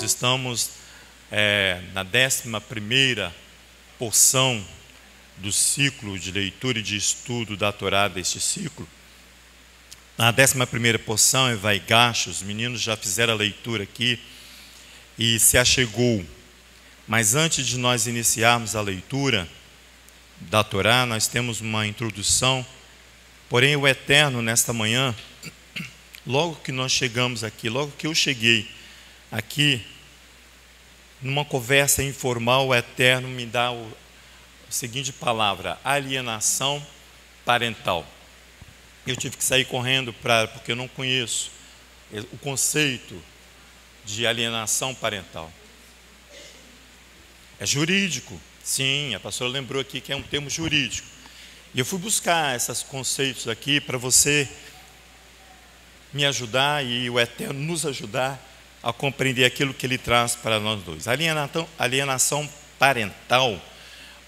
Nós estamos na 11ª porção do ciclo de leitura e de estudo da Torá deste ciclo. Na 11ª porção é Vaigash, os meninos já fizeram a leitura aqui e se achegou. Mas antes de nós iniciarmos a leitura da Torá, nós temos uma introdução. Porém, o Eterno, nesta manhã, logo que nós chegamos aqui, logo que eu cheguei aqui, numa conversa informal, o Eterno me dá a seguinte palavra: alienação parental. Eu tive que sair correndo porque eu não conheço o conceito de alienação parental. É jurídico, sim, a pastora lembrou aqui que é um termo jurídico. E eu fui buscar esses conceitos aqui para você me ajudar e o Eterno nos ajudar a compreender aquilo que Ele traz para nós dois. Alienação parental,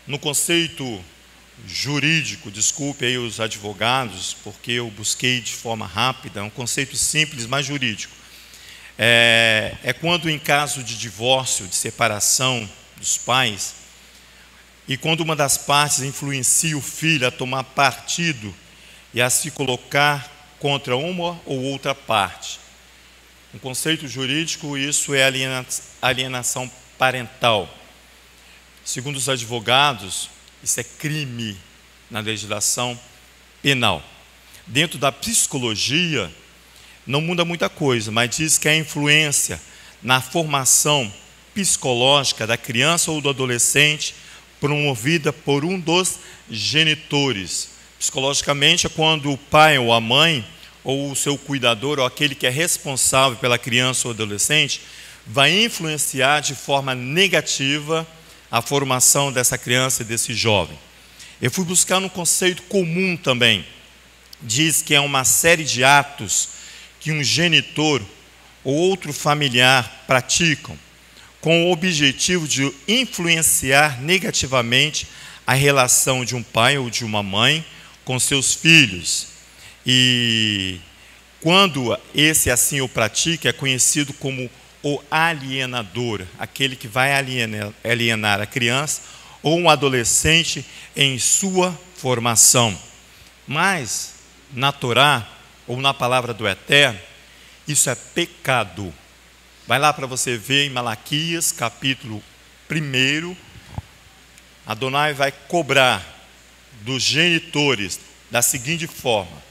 no conceito jurídico, desculpe aí os advogados, porque eu busquei de forma rápida, é um conceito simples, mas jurídico. É quando em caso de divórcio, de separação dos pais, e quando uma das partes influencia o filho a tomar partido e a se colocar contra uma ou outra parte. Um conceito jurídico, isso é alienação parental. Segundo os advogados, isso é crime na legislação penal. Dentro da psicologia, não muda muita coisa, mas diz que a influência na formação psicológica da criança ou do adolescente promovida por um dos genitores. Psicologicamente é quando o pai ou a mãe, ou o seu cuidador, ou aquele que é responsável pela criança ou adolescente, vai influenciar de forma negativa a formação dessa criança e desse jovem. Eu fui buscar um conceito comum também. Diz que é uma série de atos que um genitor ou outro familiar praticam com o objetivo de influenciar negativamente a relação de um pai ou de uma mãe com seus filhos. E quando esse assim o pratica, é conhecido como o alienador, aquele que vai alienar a criança ou um adolescente em sua formação. Mas, na Torá, ou na palavra do Eterno, isso é pecado. Vai lá para você ver em Malaquias, capítulo 1, Adonai vai cobrar dos genitores da seguinte forma.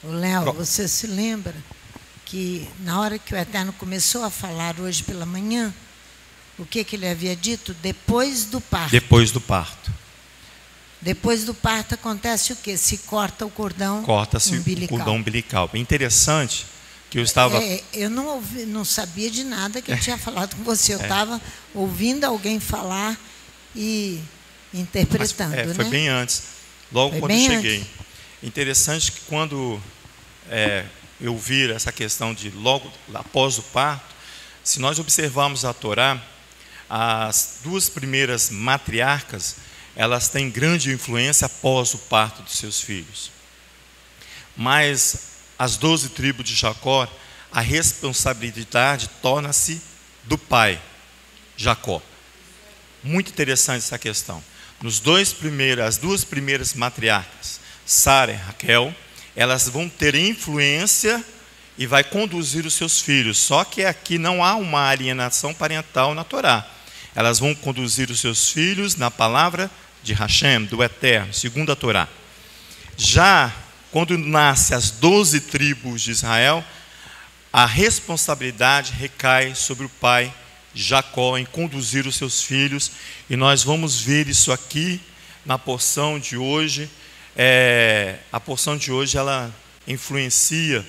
Léo, você se lembra que na hora que o Eterno começou a falar hoje pela manhã, o que ele havia dito? Depois do parto. Depois do parto. Depois do parto acontece o quê? Se corta o cordão umbilical. Corta-se o cordão umbilical. É interessante que eu estava... eu não sabia de nada que eu tinha falado com você. Eu estava ouvindo alguém falar e interpretando. Mas, foi bem antes, logo foi quando eu cheguei. Antes. Interessante que quando eu vi essa questão de logo após o parto, se nós observarmos a Torá, as duas primeiras matriarcas, elas têm grande influência após o parto dos seus filhos. Mas as 12 tribos de Jacó, a responsabilidade torna-se do pai, Jacó. Muito interessante essa questão. As duas primeiras matriarcas, Sara e Raquel, elas vão ter influência e vai conduzir os seus filhos. Só que aqui não há uma alienação parental na Torá. Elas vão conduzir os seus filhos na palavra de Hashem, do Eterno, segundo a Torá. Já quando nasce as 12 tribos de Israel, a responsabilidade recai sobre o pai Jacó em conduzir os seus filhos. E nós vamos ver isso aqui na porção de hoje. A porção de hoje ela influencia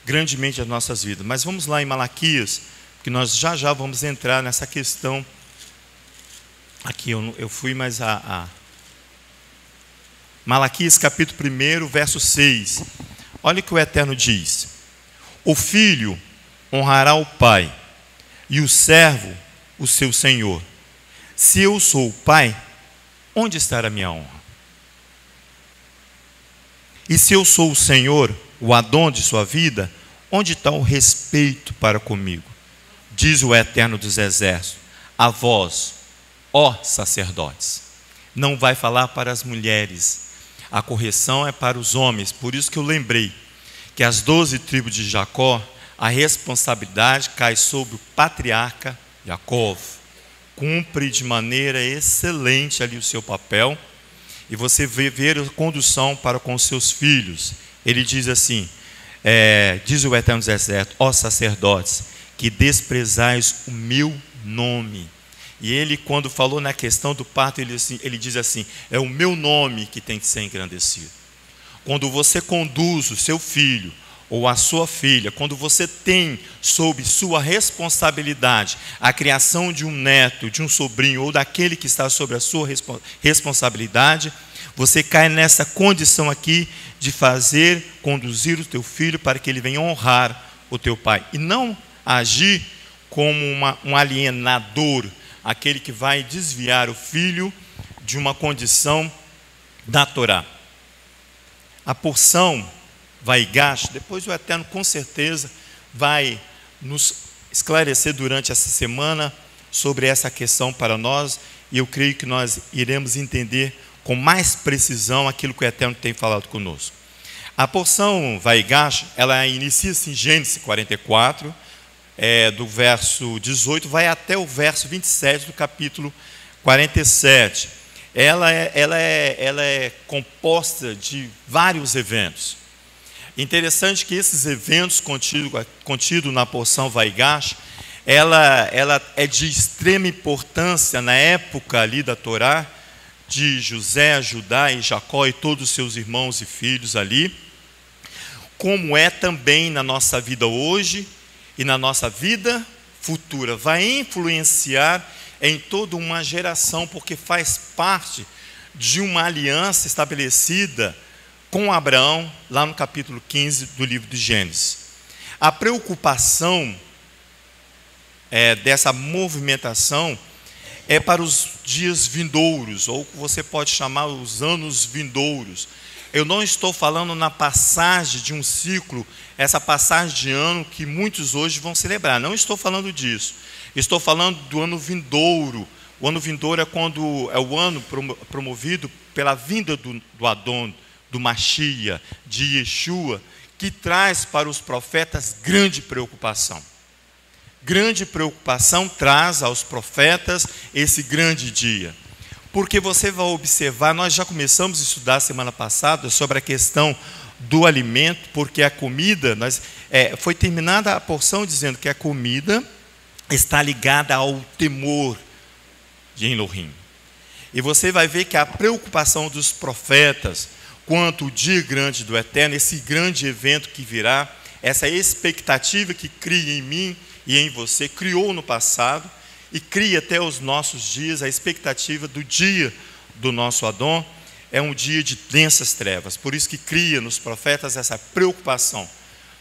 grandemente as nossas vidas. Mas vamos lá em Malaquias, que nós já vamos entrar nessa questão. Aqui eu fui mais Malaquias capítulo 1, verso 6. Olha o que o Eterno diz: o filho honrará o pai e o servo o seu senhor. Se eu sou o pai, onde estará a minha honra? E se eu sou o Senhor, o Adão de sua vida, onde está o respeito para comigo? diz o Eterno dos Exércitos, a vós, ó sacerdotes. Não vai falar para as mulheres, a correção é para os homens. Por isso que eu lembrei que as 12 tribos de Jacó, a responsabilidade cai sobre o patriarca Jacó. Cumpre de maneira excelente ali o seu papel, e você vê a condução para com seus filhos. Ele diz assim, diz o Eterno dos Exércitos, ó sacerdotes, que desprezais o meu nome. E ele, quando falou na questão do parto, ele diz assim, é o meu nome que tem que ser engrandecido. Quando você conduz o seu filho ou a sua filha, quando você tem sob sua responsabilidade a criação de um neto, de um sobrinho ou daquele que está sob a sua responsabilidade, você cai nessa condição aqui de conduzir o teu filho para que ele venha honrar o teu pai. E não agir como um alienador, aquele que vai desviar o filho de uma condição da Torá. A porção Vaigash, depois o Eterno com certeza vai nos esclarecer durante essa semana sobre essa questão para nós, e eu creio que nós iremos entender com mais precisão aquilo que o Eterno tem falado conosco. A porção Vaigash, ela inicia-se em Gênesis 44, do verso 18, vai até o verso 27 do capítulo 47. Ela é composta de vários eventos. Interessante que esses eventos contidos na porção Vaigash, ela é de extrema importância na época ali da Torá, de José, Judá e Jacó e todos os seus irmãos e filhos ali, como é também na nossa vida hoje e na nossa vida futura. Vai influenciar em toda uma geração, porque faz parte de uma aliança estabelecida com Abraão, lá no capítulo 15 do livro de Gênesis. A preocupação dessa movimentação é para os dias vindouros, ou você pode chamar os anos vindouros. Eu não estou falando na passagem de um ciclo, essa passagem de ano que muitos hoje vão celebrar. Não estou falando disso. Estou falando do ano vindouro. O ano vindouro é o ano promovido pela vinda do Adão, do Mashiach, de Yeshua, que traz para os profetas grande preocupação. Grande preocupação traz aos profetas esse grande dia. Porque você vai observar, nós já começamos a estudar semana passada sobre a questão do alimento, porque a comida, foi terminada a porção dizendo que a comida está ligada ao temor de Elohim. E você vai ver que a preocupação dos profetas quanto o dia grande do Eterno, esse grande evento que virá, essa expectativa que cria em mim e em você, criou no passado e cria até os nossos dias, a expectativa do dia do nosso Adão, é um dia de densas trevas. Por isso que cria nos profetas essa preocupação,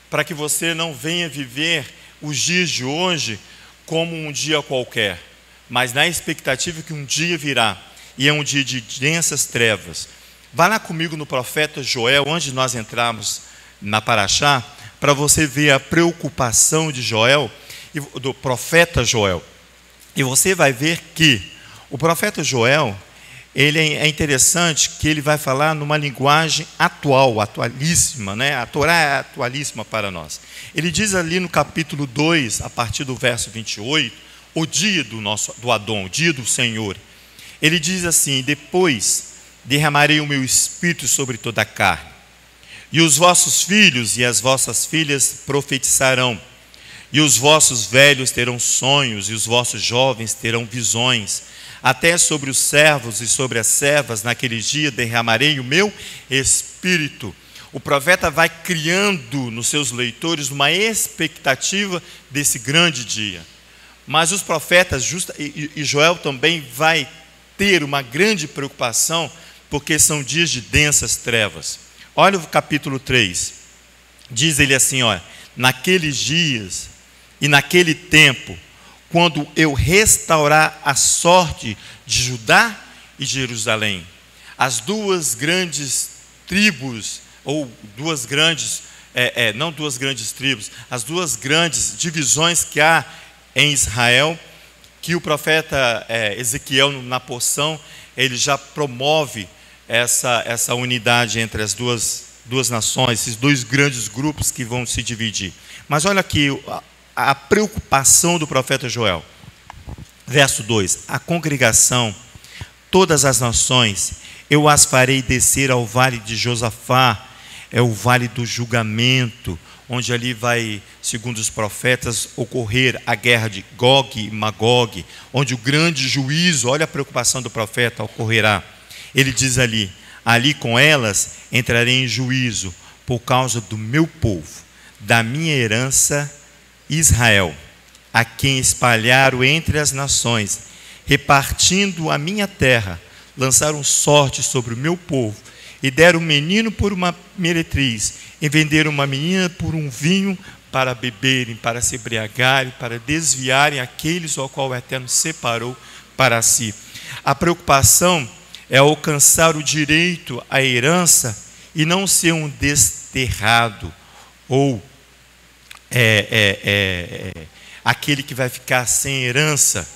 para que você não venha viver os dias de hoje como um dia qualquer, mas na expectativa que um dia virá, e é um dia de densas trevas. Vá lá comigo no profeta Joel, onde nós entramos na Paraxá, para você ver a preocupação de Joel, do profeta Joel. E você vai ver que o profeta Joel, ele é interessante que ele vai falar numa linguagem atual, atualíssima, né? A Torá é atualíssima para nós. Ele diz ali no capítulo 2, a partir do verso 28, o dia do Adão, o dia do Senhor. Ele diz assim: depois derramarei o meu espírito sobre toda a carne, e os vossos filhos e as vossas filhas profetizarão, e os vossos velhos terão sonhos, e os vossos jovens terão visões. Até sobre os servos e sobre as servas, naquele dia derramarei o meu espírito. O profeta vai criando nos seus leitores uma expectativa desse grande dia. Mas os profetas, e Joel também vai ter uma grande preocupação, porque são dias de densas trevas. Olha o capítulo 3. Diz ele assim, olha: naqueles dias e naquele tempo, quando eu restaurar a sorte de Judá e Jerusalém, as duas grandes tribos, ou duas grandes, não duas grandes tribos, as duas grandes divisões que há em Israel, que o profeta Ezequiel, na porção, ele já promove essa unidade entre as duas nações, esses dois grandes grupos que vão se dividir. Mas olha aqui a preocupação do profeta Joel. Verso 2: a congregação, todas as nações, eu as farei descer ao vale de Josafá, é o vale do julgamento, onde ali vai, segundo os profetas, ocorrer a guerra de Gog e Magog, onde o grande juízo, olha a preocupação do profeta, ocorrerá. Ele diz ali com elas entrarei em juízo por causa do meu povo, da minha herança Israel, a quem espalharam entre as nações, repartindo a minha terra, lançaram sorte sobre o meu povo, e deram um menino por uma meretriz, e venderam uma menina por um vinho, para beberem, para se embriagarem, para desviarem aqueles ao qual o Eterno separou para si. A preocupação é alcançar o direito à herança e não ser um desterrado, ou aquele que vai ficar sem herança,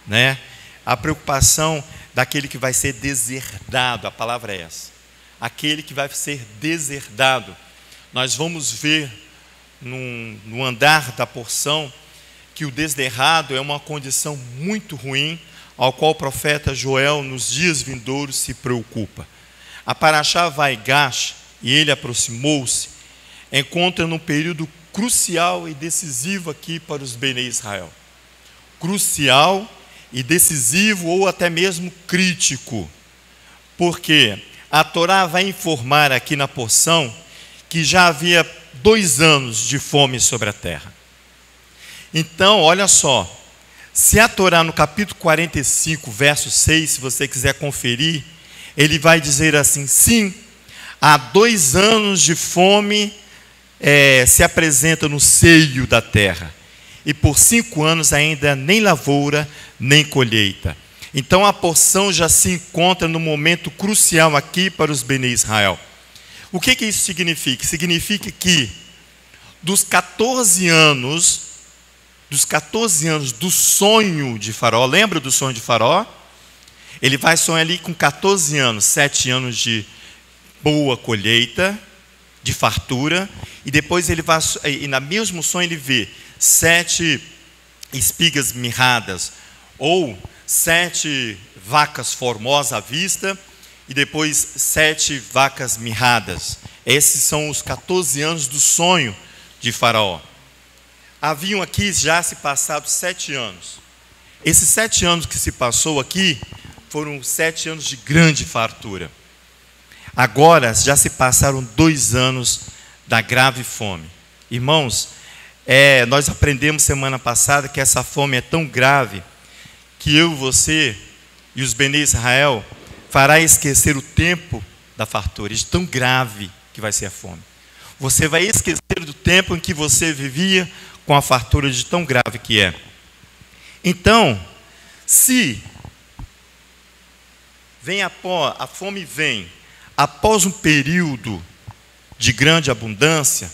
né? A preocupação daquele que vai ser deserdado, a palavra é essa. Aquele que vai ser deserdado. Nós vamos ver no andar da porção que o deserdado é uma condição muito ruim, ao qual o profeta Joel nos dias vindouros se preocupa. A Parashá Vaigash, e ele aproximou-se, encontra num período crucial e decisivo aqui para os Bnei Israel. Crucial e decisivo, ou até mesmo crítico, porque a Torá vai informar aqui na porção que já havia 2 anos de fome sobre a terra. Então, olha só, se a Torá no capítulo 45, verso 6, se você quiser conferir, ele vai dizer assim: sim, há 2 anos de fome se apresenta no seio da terra, e por 5 anos ainda nem lavoura, nem colheita. Então a porção já se encontra no momento crucial aqui para os Bnei Israel. O que isso significa? Significa que dos 14 anos do sonho de Faraó, lembra do sonho de Faraó? Ele vai sonhar ali com 14 anos, 7 anos de boa colheita, de fartura, e depois ele vai, e no mesmo sonho ele vê 7 espigas mirradas, ou 7 vacas formosas à vista, e depois 7 vacas mirradas. Esses são os 14 anos do sonho de Faraó. Haviam aqui já se passado 7 anos. Esses 7 anos que se passou aqui foram 7 anos de grande fartura. Agora já se passaram 2 anos da grave fome. Irmãos, nós aprendemos semana passada que essa fome é tão grave que eu, você e os Bnei Israel fará esquecer o tempo da fartura, de tão grave que vai ser a fome. Você vai esquecer do tempo em que você vivia com a fartura, de tão grave que é. Então, se a fome vem após um período de grande abundância,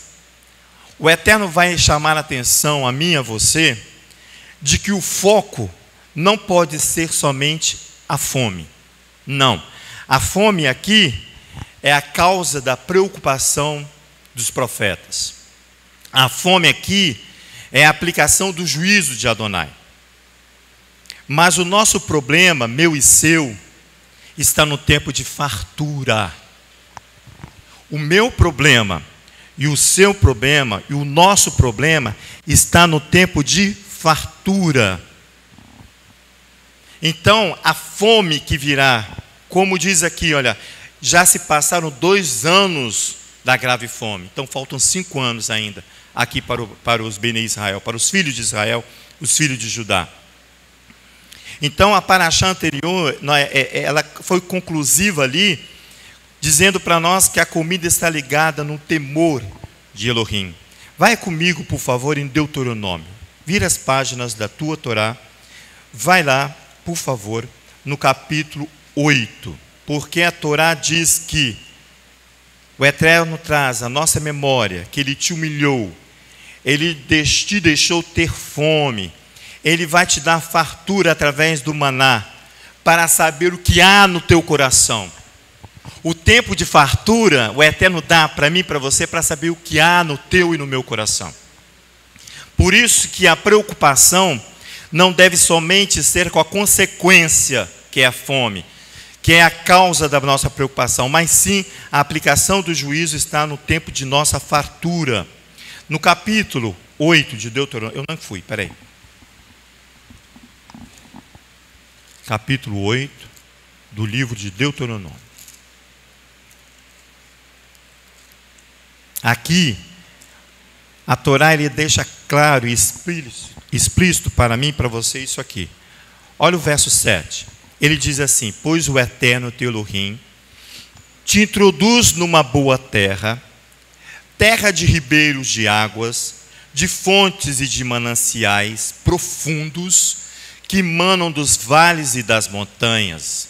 o Eterno vai chamar a atenção a mim e a você de que o foco não pode ser somente a fome. Não. A fome aqui é a causa da preocupação dos profetas. A fome aqui é a aplicação do juízo de Adonai. Mas o nosso problema, meu e seu, está no tempo de fartura. O meu problema e o seu problema e o nosso problema está no tempo de fartura. Então, a fome que virá, como diz aqui, olha, já se passaram 2 anos da grave fome. Então, faltam 5 anos ainda aqui para os Bnei Israel, para os filhos de Israel, os filhos de Judá. Então, a paraxá anterior, ela foi conclusiva ali, dizendo para nós que a comida está ligada no temor de Elohim. Vai comigo, por favor, em Deuteronômio. Vira as páginas da tua Torá. Vai lá, por favor, no capítulo 8. Porque a Torá diz que o Eterno traz a nossa memória, que Ele te humilhou, Ele te deixou ter fome, Ele vai te dar fartura através do maná, para saber o que há no teu coração. O tempo de fartura, o Eterno dá para mim e para você, para saber o que há no teu e no meu coração. Por isso que a preocupação não deve somente ser com a consequência, que é a fome, que é a causa da nossa preocupação, mas sim a aplicação do juízo está no tempo de nossa fartura. No capítulo 8 de Deuteronômio, eu não fui, peraí. Capítulo 8 do livro de Deuteronômio. Aqui, a Torá ele deixa claro e explícito para mim e para você isso aqui. Olha o verso 7. Ele diz assim: pois o Eterno teu Elohim te introduz numa boa terra, terra de ribeiros de águas, de fontes e de mananciais profundos, que manam dos vales e das montanhas,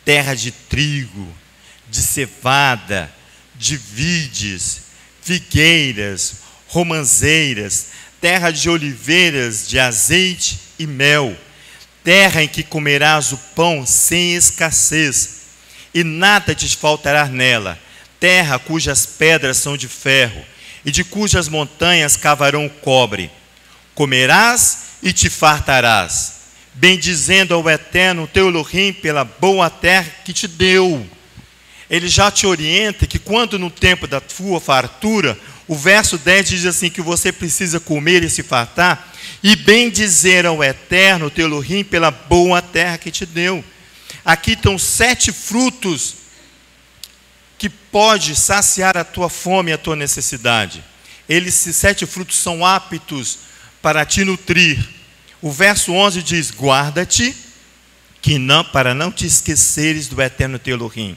terra de trigo, de cevada, de vides, figueiras, romãzeiras, terra de oliveiras, de azeite e mel, terra em que comerás o pão sem escassez, e nada te faltará nela, terra cujas pedras são de ferro, e de cujas montanhas cavarão o cobre. Comerás e te fartarás, bendizendo ao Eterno teu Elohim pela boa terra que te deu. Ele já te orienta que quando no tempo da tua fartura, o verso 10 diz assim, que você precisa comer e se fartar, e bendizer ao Eterno teu Elohim pela boa terra que te deu. Aqui estão 7 frutos que pode saciar a tua fome e a tua necessidade. Esses 7 frutos são aptos para te nutrir. O verso 11 diz: guarda-te, para não te esqueceres do Eterno teu Elohim,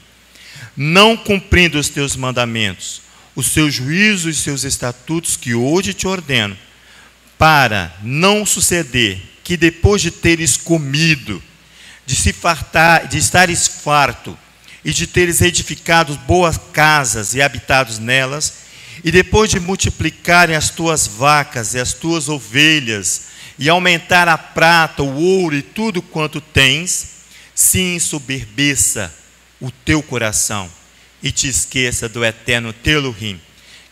não cumprindo os teus mandamentos, os seus juízos e os seus estatutos que hoje te ordeno, para não suceder que depois de teres comido, de se fartar, de estares farto, e de teres edificado boas casas e habitados nelas, e depois de multiplicarem as tuas vacas e as tuas ovelhas, e aumentar a prata, o ouro e tudo quanto tens, se ensoberbeça o teu coração, e te esqueça do Eterno teu Elohim,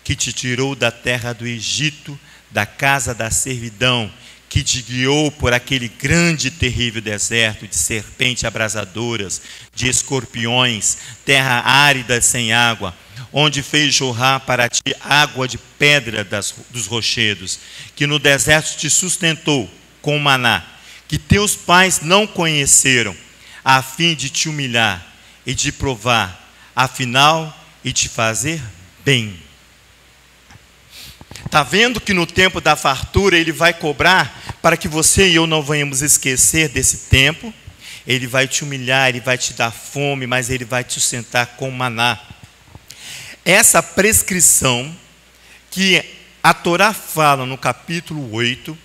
que te tirou da terra do Egito, da casa da servidão, que te guiou por aquele grande e terrível deserto, de serpentes abrasadoras, de escorpiões, terra árida sem água, onde fez jorrar para ti água de pedra dos rochedos, que no deserto te sustentou com maná, que teus pais não conheceram, a fim de te humilhar e de provar, afinal, e te fazer bem. Está vendo que no tempo da fartura ele vai cobrar para que você e eu não venhamos esquecer desse tempo. Ele vai te humilhar, ele vai te dar fome, mas ele vai te sustentar com maná. Essa prescrição que a Torá fala no capítulo 8,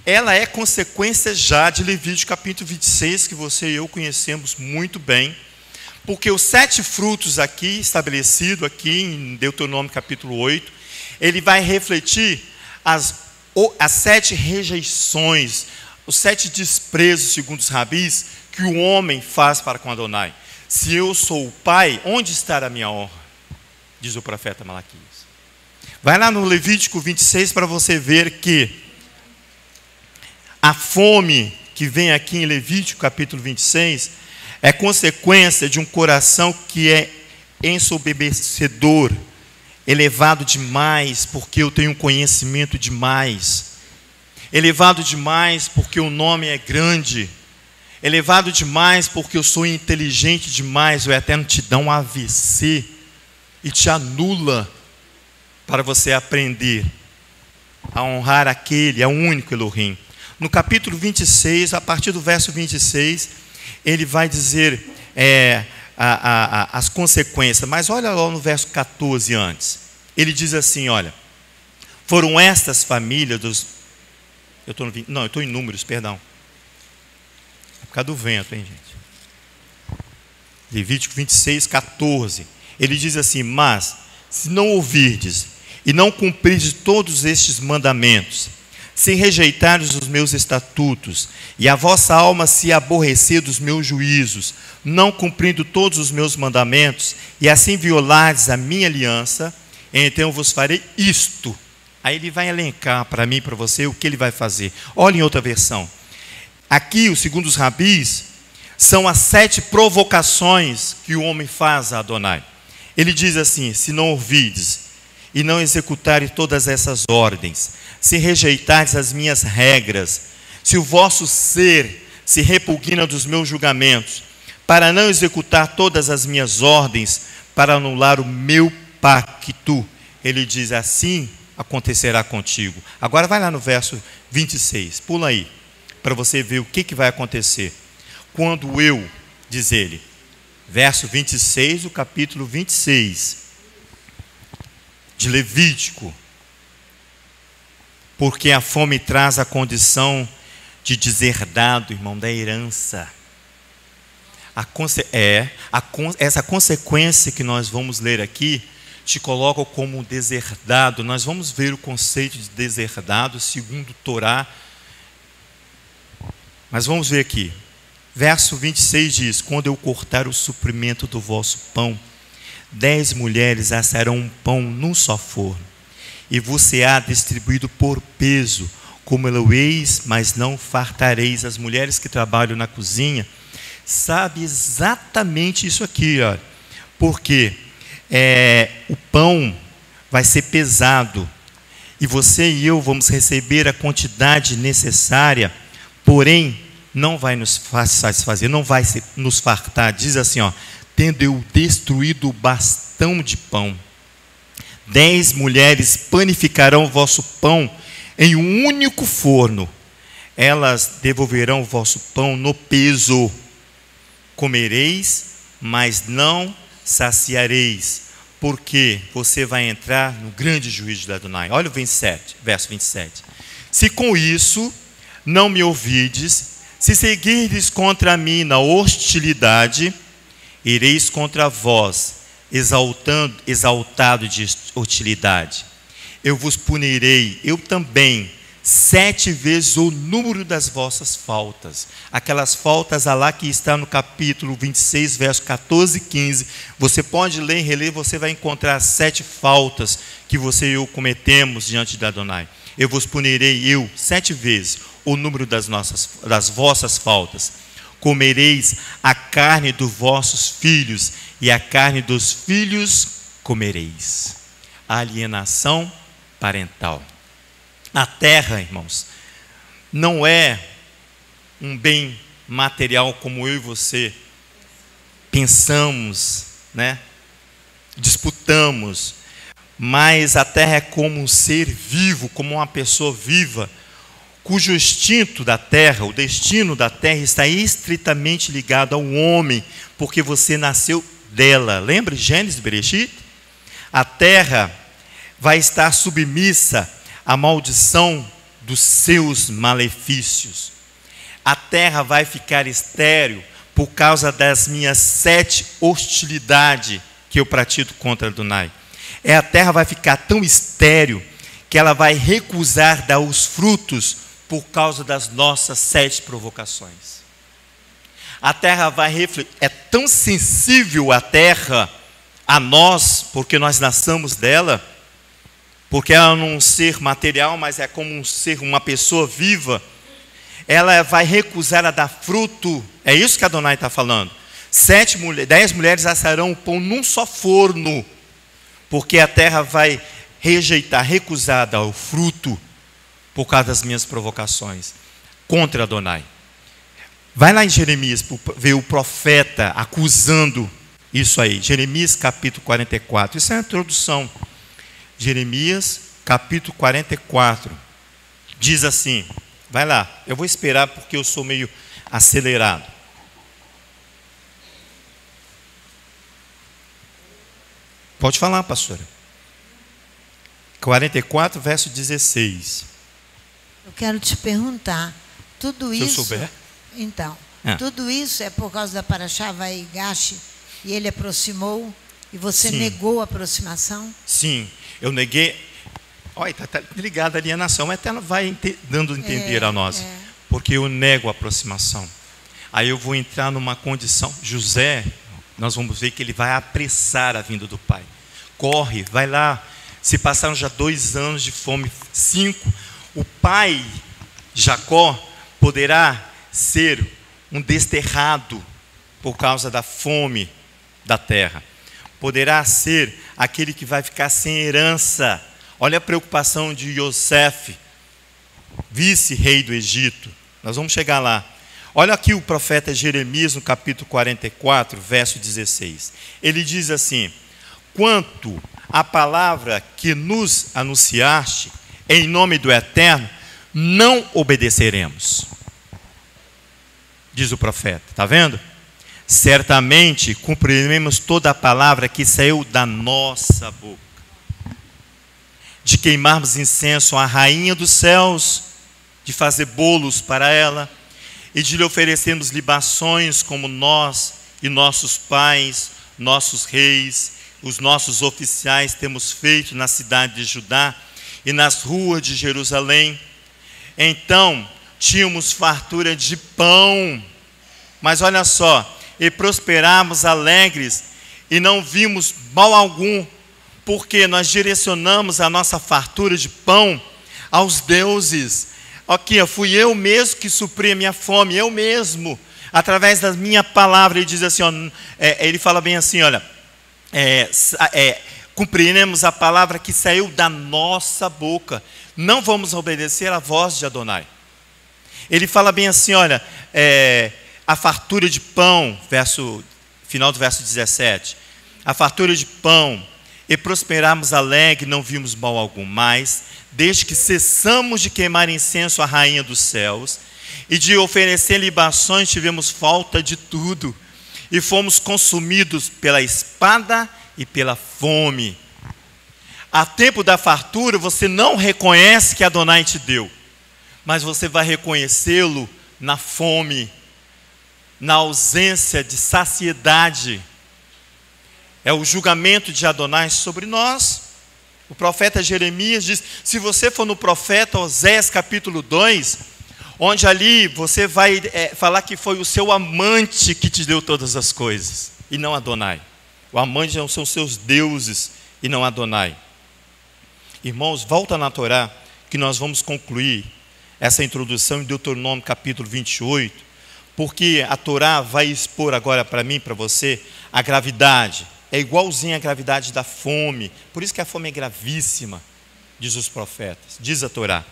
ela é consequência já de Levítico capítulo 26, que você e eu conhecemos muito bem, porque os 7 frutos aqui, estabelecido aqui em Deuteronômio capítulo 8, ele vai refletir as 7 rejeições, os 7 desprezos, segundo os rabis, que o homem faz para com Adonai. Se eu sou o pai, onde estará a minha honra? Diz o profeta Malaquias. Vai lá no Levítico 26 para você ver que a fome que vem aqui em Levítico capítulo 26 é consequência de um coração que é ensoberbecedor, elevado demais porque eu tenho conhecimento demais, elevado demais porque o nome é grande, elevado demais porque eu sou inteligente demais. O Eterno te dá um AVC e te anula para você aprender a honrar aquele, é o único Elohim. No capítulo 26, a partir do verso 26, ele vai dizer as consequências, mas olha lá no verso 14 antes. Ele diz assim, olha: foram estas famílias dos... Eu estou em Números, perdão. É por causa do vento, hein, gente? Levítico 26, 14. Ele diz assim: mas, se não ouvirdes e não cumprirdes todos estes mandamentos, se rejeitares os meus estatutos, e a vossa alma se aborrecer dos meus juízos, não cumprindo todos os meus mandamentos, e assim violardes a minha aliança, então eu vos farei isto. Aí ele vai elencar para mim e para você o que ele vai fazer. Olha em outra versão. Aqui, segundo os rabis, são as 7 provocações que o homem faz a Adonai. Ele diz assim: se não ouvides e não executarem todas essas ordens, se rejeitardes as minhas regras, se o vosso ser se repugna dos meus julgamentos, para não executar todas as minhas ordens, para anular o meu pacto, ele diz: assim acontecerá contigo. Agora vai lá no verso 26, pula aí, para você ver o que vai acontecer. Quando eu, diz ele, verso 26 do capítulo 26 de Levítico, porque a fome traz a condição de deserdado, irmão, da herança. Essa consequência que nós vamos ler aqui te coloca como deserdado. Nós vamos ver o conceito de deserdado segundo o Torá. Mas vamos ver aqui. Verso 26 diz: quando eu cortar o suprimento do vosso pão, 10 mulheres assarão um pão num só forno, e você há distribuído por peso, como eloeis, mas não fartareis. As mulheres que trabalham na cozinha sabem exatamente isso aqui, ó, porque o pão vai ser pesado, e você e eu vamos receber a quantidade necessária, porém não vai nos satisfazer, não vai nos fartar. Diz assim, ó: tendo eu destruído o bastão de pão, 10 mulheres panificarão o vosso pão em um único forno, elas devolverão o vosso pão no peso. Comereis, mas não saciareis, porque você vai entrar no grande juízo de Adonai. Olha o verso 27. Se com isso não me ouvides, se seguirdes contra mim na hostilidade, ireis contra vós, exaltado de hostilidade. Eu vos punirei, eu também, 7 vezes o número das vossas faltas. Aquelas faltas lá que está no capítulo 26, verso 14 e 15. Você pode ler e reler, você vai encontrar 7 faltas que você e eu cometemos diante de Adonai. Eu vos punirei, 7 vezes o número das vossas faltas. Comereis a carne dos vossos filhos, e a carne dos filhos comereis. Alienação parental. A terra, irmãos, não é um bem material como eu e você pensamos, né? Disputamos, mas a terra é como um ser vivo, como uma pessoa viva, cujo instinto da terra, o destino da terra está estritamente ligado ao homem, porque você nasceu dela. Lembra Gênesis, Bereshit? A terra vai estar submissa à maldição dos seus malefícios. A terra vai ficar estéril por causa das minhas 7 hostilidades que eu pratico contra Adonai. A terra vai ficar tão estéril que ela vai recusar dar os frutos por causa das nossas 7 provocações. A terra vai refletir, é tão sensível a terra a nós, porque nós nascemos dela, porque ela não é um ser material, mas é como um ser, uma pessoa viva. Ela vai recusar a dar fruto. É isso que Adonai está falando. 10 mulheres assarão o pão num só forno, porque a terra vai rejeitar, recusar a dar o fruto por causa das minhas provocações contra Adonai. Vai lá em Jeremias, ver o profeta acusando isso aí. Jeremias capítulo 44. Isso é a introdução. Jeremias capítulo 44. Diz assim, vai lá, eu vou esperar porque eu sou meio acelerado. Pode falar, pastora. 44, verso 16. Eu quero te perguntar, tudo isso... Se eu souber. Então, tudo isso é por causa da Parashá Vaigash, e ele aproximou, e você Sim. negou a aproximação? Sim, eu neguei. Olha, está ligado à alienação. O Eterno vai dando a entender a nós. Porque eu nego a aproximação. Aí eu vou entrar numa condição. José, nós vamos ver que ele vai apressar a vinda do pai. Corre, vai lá. Se passaram já 2 anos de fome, 5. O pai, Jacó, poderá ser um desterrado por causa da fome da terra. Poderá ser aquele que vai ficar sem herança. Olha a preocupação de Yosef, vice-rei do Egito. Nós vamos chegar lá. Olha aqui o profeta Jeremias no capítulo 44, verso 16. Ele diz assim: quanto à palavra que nos anunciaste, em nome do Eterno, não obedeceremos. Diz o profeta, está vendo? Certamente cumpriremos toda a palavra que saiu da nossa boca. De queimarmos incenso à rainha dos céus, de fazer bolos para ela, e de lhe oferecermos libações como nós e nossos pais, nossos reis, os nossos oficiais temos feito na cidade de Judá e nas ruas de Jerusalém. Então tínhamos fartura de pão, mas olha só, e prosperamos alegres e não vimos mal algum, porque nós direcionamos a nossa fartura de pão aos deuses. Aqui, fui eu mesmo que supri a minha fome, eu mesmo, através da minha palavra. Ele diz assim, ó, ele fala bem assim, olha, cumpriremos a palavra que saiu da nossa boca, não vamos obedecer à voz de Adonai. Ele fala bem assim, olha, a fartura de pão, final do verso 17, a fartura de pão, e prosperamos alegre, não vimos mal algum, mas desde que cessamos de queimar incenso à rainha dos céus e de oferecer libações, tivemos falta de tudo e fomos consumidos pela espada e pela fome. A tempo da fartura você não reconhece que Adonai te deu, mas você vai reconhecê-lo na fome, na ausência de saciedade. É o julgamento de Adonai sobre nós. O profeta Jeremias diz, se você for no profeta Oséias capítulo 2, onde ali você vai falar que foi o seu amante que te deu todas as coisas, e não Adonai. O amante não são seus deuses, e não Adonai. Irmãos, volta na Torá, que nós vamos concluir essa introdução em Deuteronômio capítulo 28, porque a Torá vai expor agora para mim, para você, a gravidade. É igualzinho à gravidade da fome. Por isso que a fome é gravíssima, diz os profetas, diz a Torá.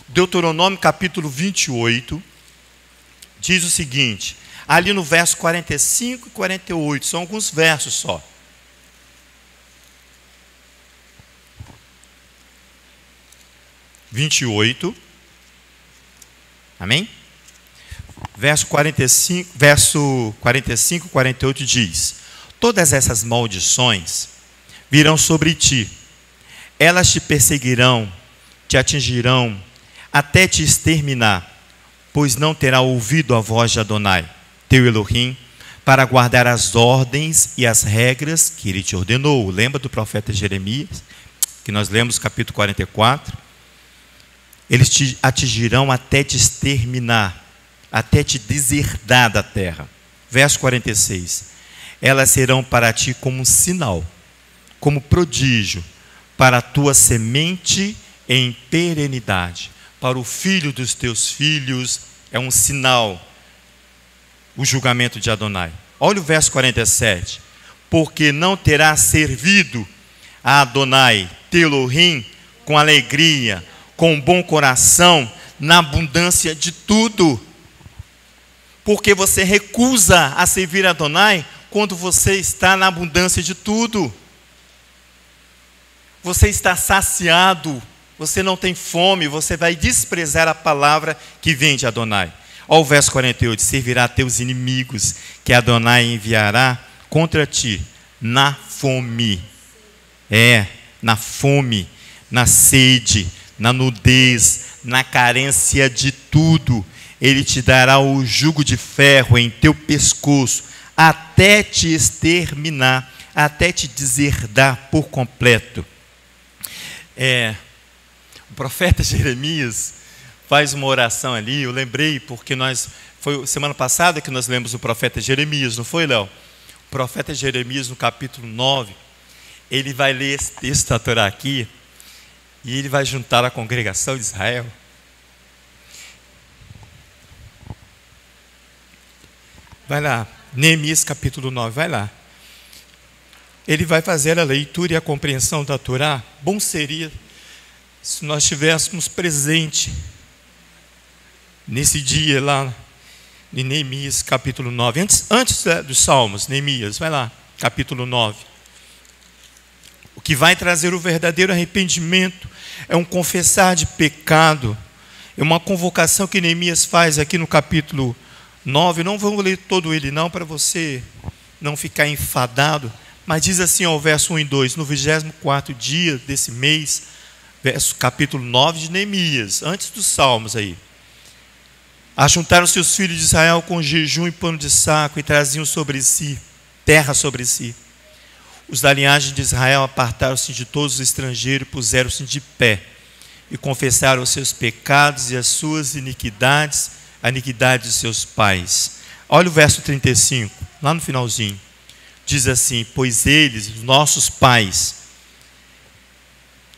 Deuteronômio capítulo 28 diz o seguinte, ali no verso 45 e 48, são alguns versos só. Amém? Verso 45 e 48 diz, todas essas maldições virão sobre ti, elas te perseguirão, te atingirão, até te exterminar, pois não terá ouvido a voz de Adonai, teu Elohim, para guardar as ordens e as regras que ele te ordenou. Lembra do profeta Jeremias, que nós lemos capítulo 44? Eles te atingirão até te exterminar, até te deserdar da terra. Verso 46. Elas serão para ti como um sinal, como prodígio, para a tua semente em perenidade. Para o filho dos teus filhos é um sinal, o julgamento de Adonai. Olha o verso 47. Porque não terá servido a Adonai, teu Elohim, com alegria, com bom coração, na abundância de tudo. Porque você recusa a servir a Adonai quando você está na abundância de tudo. Você está saciado, você não tem fome, você vai desprezar a palavra que vem de Adonai. Olha o verso 48, servirá a teus inimigos, que Adonai enviará contra ti, na fome. Na fome, na sede, na nudez, na carência de tudo. Ele te dará o jugo de ferro em teu pescoço, até te exterminar, até te deserdar por completo. O profeta Jeremias faz uma oração ali. Eu lembrei porque foi semana passada que nós lemos o profeta Jeremias, não foi, Léo? O profeta Jeremias, no capítulo 9, ele vai ler esse texto da Torá aqui e ele vai juntar a congregação de Israel. Vai lá, Neemias capítulo 9, vai lá. Ele vai fazer a leitura e a compreensão da Torá. Bom seria se nós estivéssemos presente nesse dia lá em Neemias capítulo 9. Antes dos Salmos, Neemias, vai lá, capítulo 9. O que vai trazer o verdadeiro arrependimento é um confessar de pecado. É uma convocação que Neemias faz aqui no capítulo 9. Não vamos ler todo ele não, para você não ficar enfadado. Mas diz assim, ó, o verso 1 e 2, no 24º dia desse mês, capítulo 9 de Neemias, antes dos Salmos aí. Ajuntaram-se os filhos de Israel com jejum e pano de saco e traziam sobre si, terra sobre si. Os da linhagem de Israel apartaram-se de todos os estrangeiros e puseram-se de pé e confessaram os seus pecados e as suas iniquidades, a iniquidade de seus pais. Olha o verso 35, lá no finalzinho. Diz assim, pois eles, os nossos pais,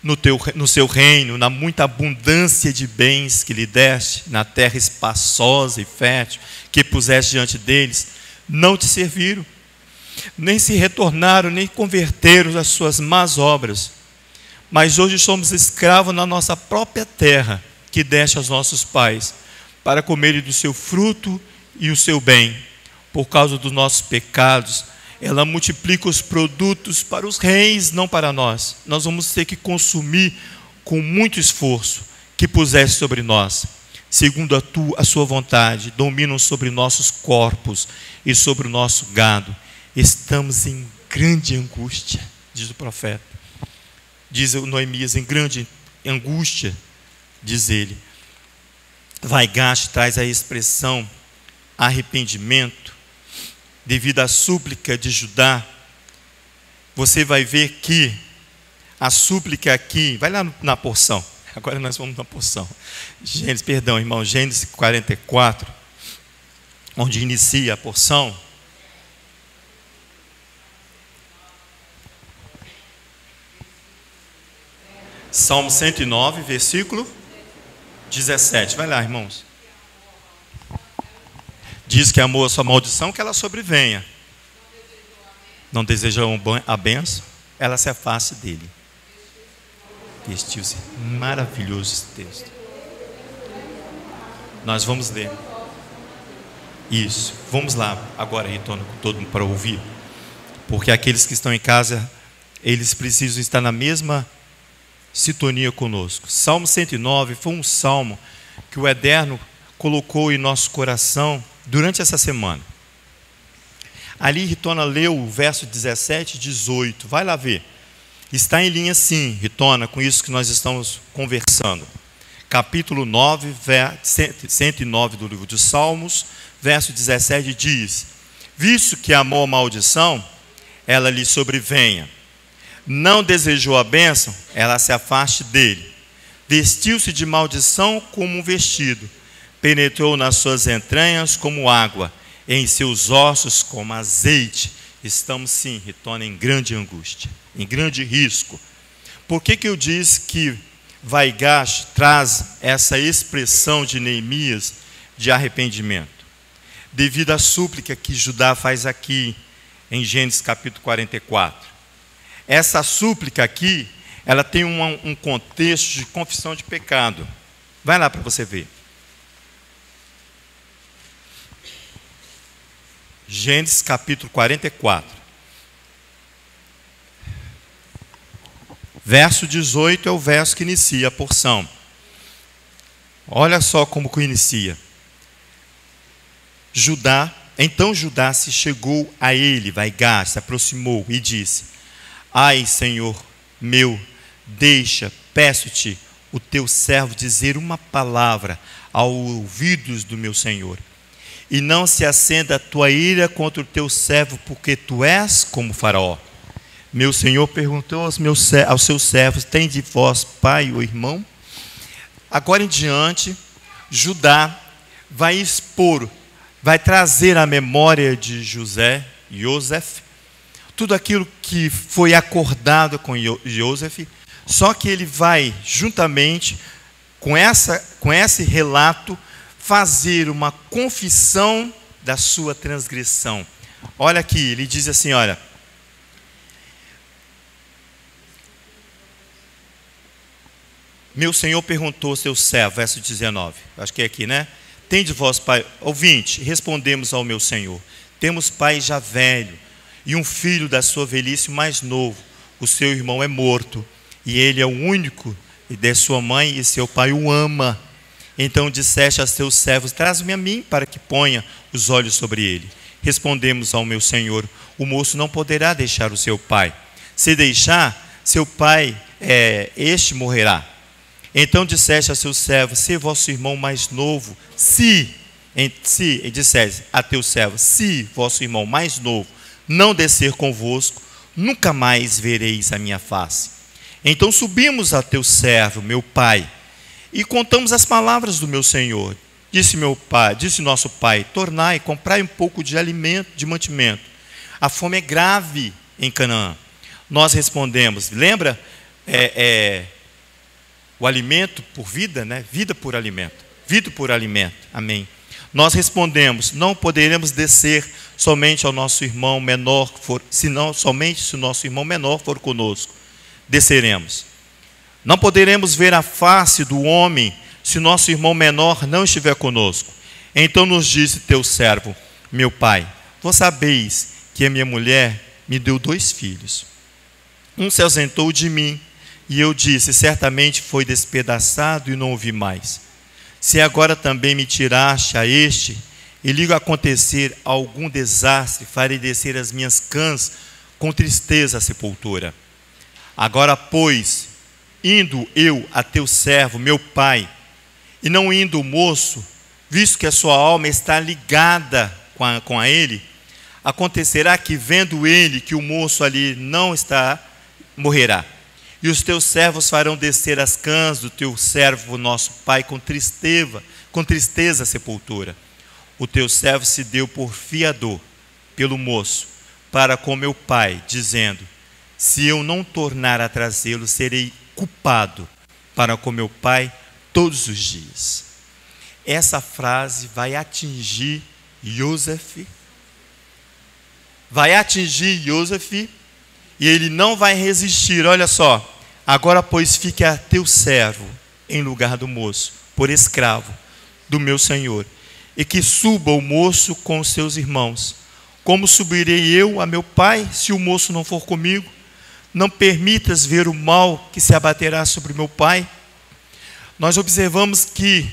no seu reino, na muita abundância de bens que lhe deste, na terra espaçosa e fértil, que puseste diante deles, não te serviram, nem se retornaram, nem converteram as suas más obras. Mas hoje somos escravos na nossa própria terra, que deste aos nossos pais, para comerem do seu fruto e o seu bem. Por causa dos nossos pecados, ela multiplica os produtos para os reis, não para nós. Nós vamos ter que consumir com muito esforço que puseste sobre nós. Segundo a sua vontade, dominam sobre nossos corpos e sobre o nosso gado. Estamos em grande angústia, diz o profeta. Diz o Neemias, em grande angústia, diz ele. Vaigash traz a expressão arrependimento, devido à súplica de Judá. Você vai ver que a súplica aqui, vai lá na porção, agora nós vamos na porção, Gênesis 44, onde inicia a porção. Salmo 109, versículo 17, vai lá, irmãos. Diz que amou a sua maldição, que ela sobrevenha. Não deseja a bênção, ela se afaste dele. Vestiu-se. Maravilhoso esse texto. Nós vamos ler. Isso. Vamos lá agora, retorno com todo mundo para ouvir. Porque aqueles que estão em casa, eles precisam estar na mesma sintonia conosco. Salmo 109 foi um salmo que o Eterno colocou em nosso coração durante essa semana. Ali Ritona leu o verso 17 e 18. Vai lá ver. Está em linha sim, Ritona, com isso que nós estamos conversando. Capítulo 9, 109 do livro dos Salmos, verso 17 diz: visto que amou a maldição, ela lhe sobrevenha. Não desejou a bênção, ela se afaste dele. Vestiu-se de maldição como um vestido, penetrou nas suas entranhas como água, em seus ossos como azeite. Estamos sim, Ritona, em grande angústia, em grande risco. Por que eu disse que Vaigash traz essa expressão de Neemias de arrependimento? Devido à súplica que Judá faz aqui em Gênesis capítulo 44. Essa súplica aqui, ela tem um contexto de confissão de pecado. Vai lá para você ver. Gênesis capítulo 44. Verso 18 é o verso que inicia a porção. Olha só como que inicia. Então Judá se chegou a ele, Vaigash, se aproximou e disse: ai, Senhor meu, deixa, peço-te, o teu servo dizer uma palavra aos ouvidos do meu Senhor. E não se acenda a tua ira contra o teu servo, porque tu és como Faraó. Meu Senhor perguntou aos seus servos: tem de vós pai ou irmão? agora em diante, Judá vai expor, vai trazer à memória de José, tudo aquilo que foi acordado com José, só que ele vai, juntamente com esse relato, fazer uma confissão da sua transgressão. Olha aqui, ele diz assim, olha: meu senhor perguntou ao seu servo, verso 19, acho que é aqui, né? Tende vós, pai, ouvinte, respondemos ao meu senhor, temos pai já velho, e um filho da sua velhice mais novo, o seu irmão é morto, e ele é o único de sua mãe, e seu pai o ama. Então disseste a seus servos: traz-me a mim, para que ponha os olhos sobre ele. Respondemos ao meu senhor: o moço não poderá deixar o seu pai. Se deixar, seu pai, este morrerá. Então disseste a seus servos: se vosso irmão mais novo, disseste a teu servo: se vosso irmão mais novo não descer convosco, nunca mais vereis a minha face. Então subimos a teu servo, meu pai, e contamos as palavras do meu senhor. Disse nosso pai: tornai, comprai um pouco de alimento, de mantimento. A fome é grave em Canaã. Nós respondemos, lembra? O alimento por vida, né? Vida por alimento. Vida por alimento. Amém. Nós respondemos: não poderemos descer somente ao nosso irmão menor, somente se o nosso irmão menor for conosco. Desceremos. Não poderemos ver a face do homem se o nosso irmão menor não estiver conosco. Então nos disse teu servo: meu pai, vós sabeis que a minha mulher me deu 2 filhos. Um se ausentou de mim, e eu disse: certamente foi despedaçado, e não o vi mais. Se agora também me tiraste a este, e lhe acontecer algum desastre, farei descer as minhas cãs com tristeza à sepultura. Agora, pois, indo eu a teu servo, meu pai, e não indo o moço, visto que a sua alma está ligada com a ele, acontecerá que, vendo ele que o moço ali não está, morrerá. E os teus servos farão descer as cãs do teu servo, nosso pai, com tristeza à sepultura. O teu servo se deu por fiador pelo moço, para com meu pai, dizendo: se eu não tornar a trazê-lo, serei culpado para com meu pai todos os dias. Essa frase vai atingir José, e ele não vai resistir. Olha só: agora, pois, fique a teu servo em lugar do moço, por escravo do meu senhor, e que suba o moço com os seus irmãos. Como subirei eu a meu pai, se o moço não for comigo? Não permitas ver o mal que se abaterá sobre meu pai. Nós observamos que,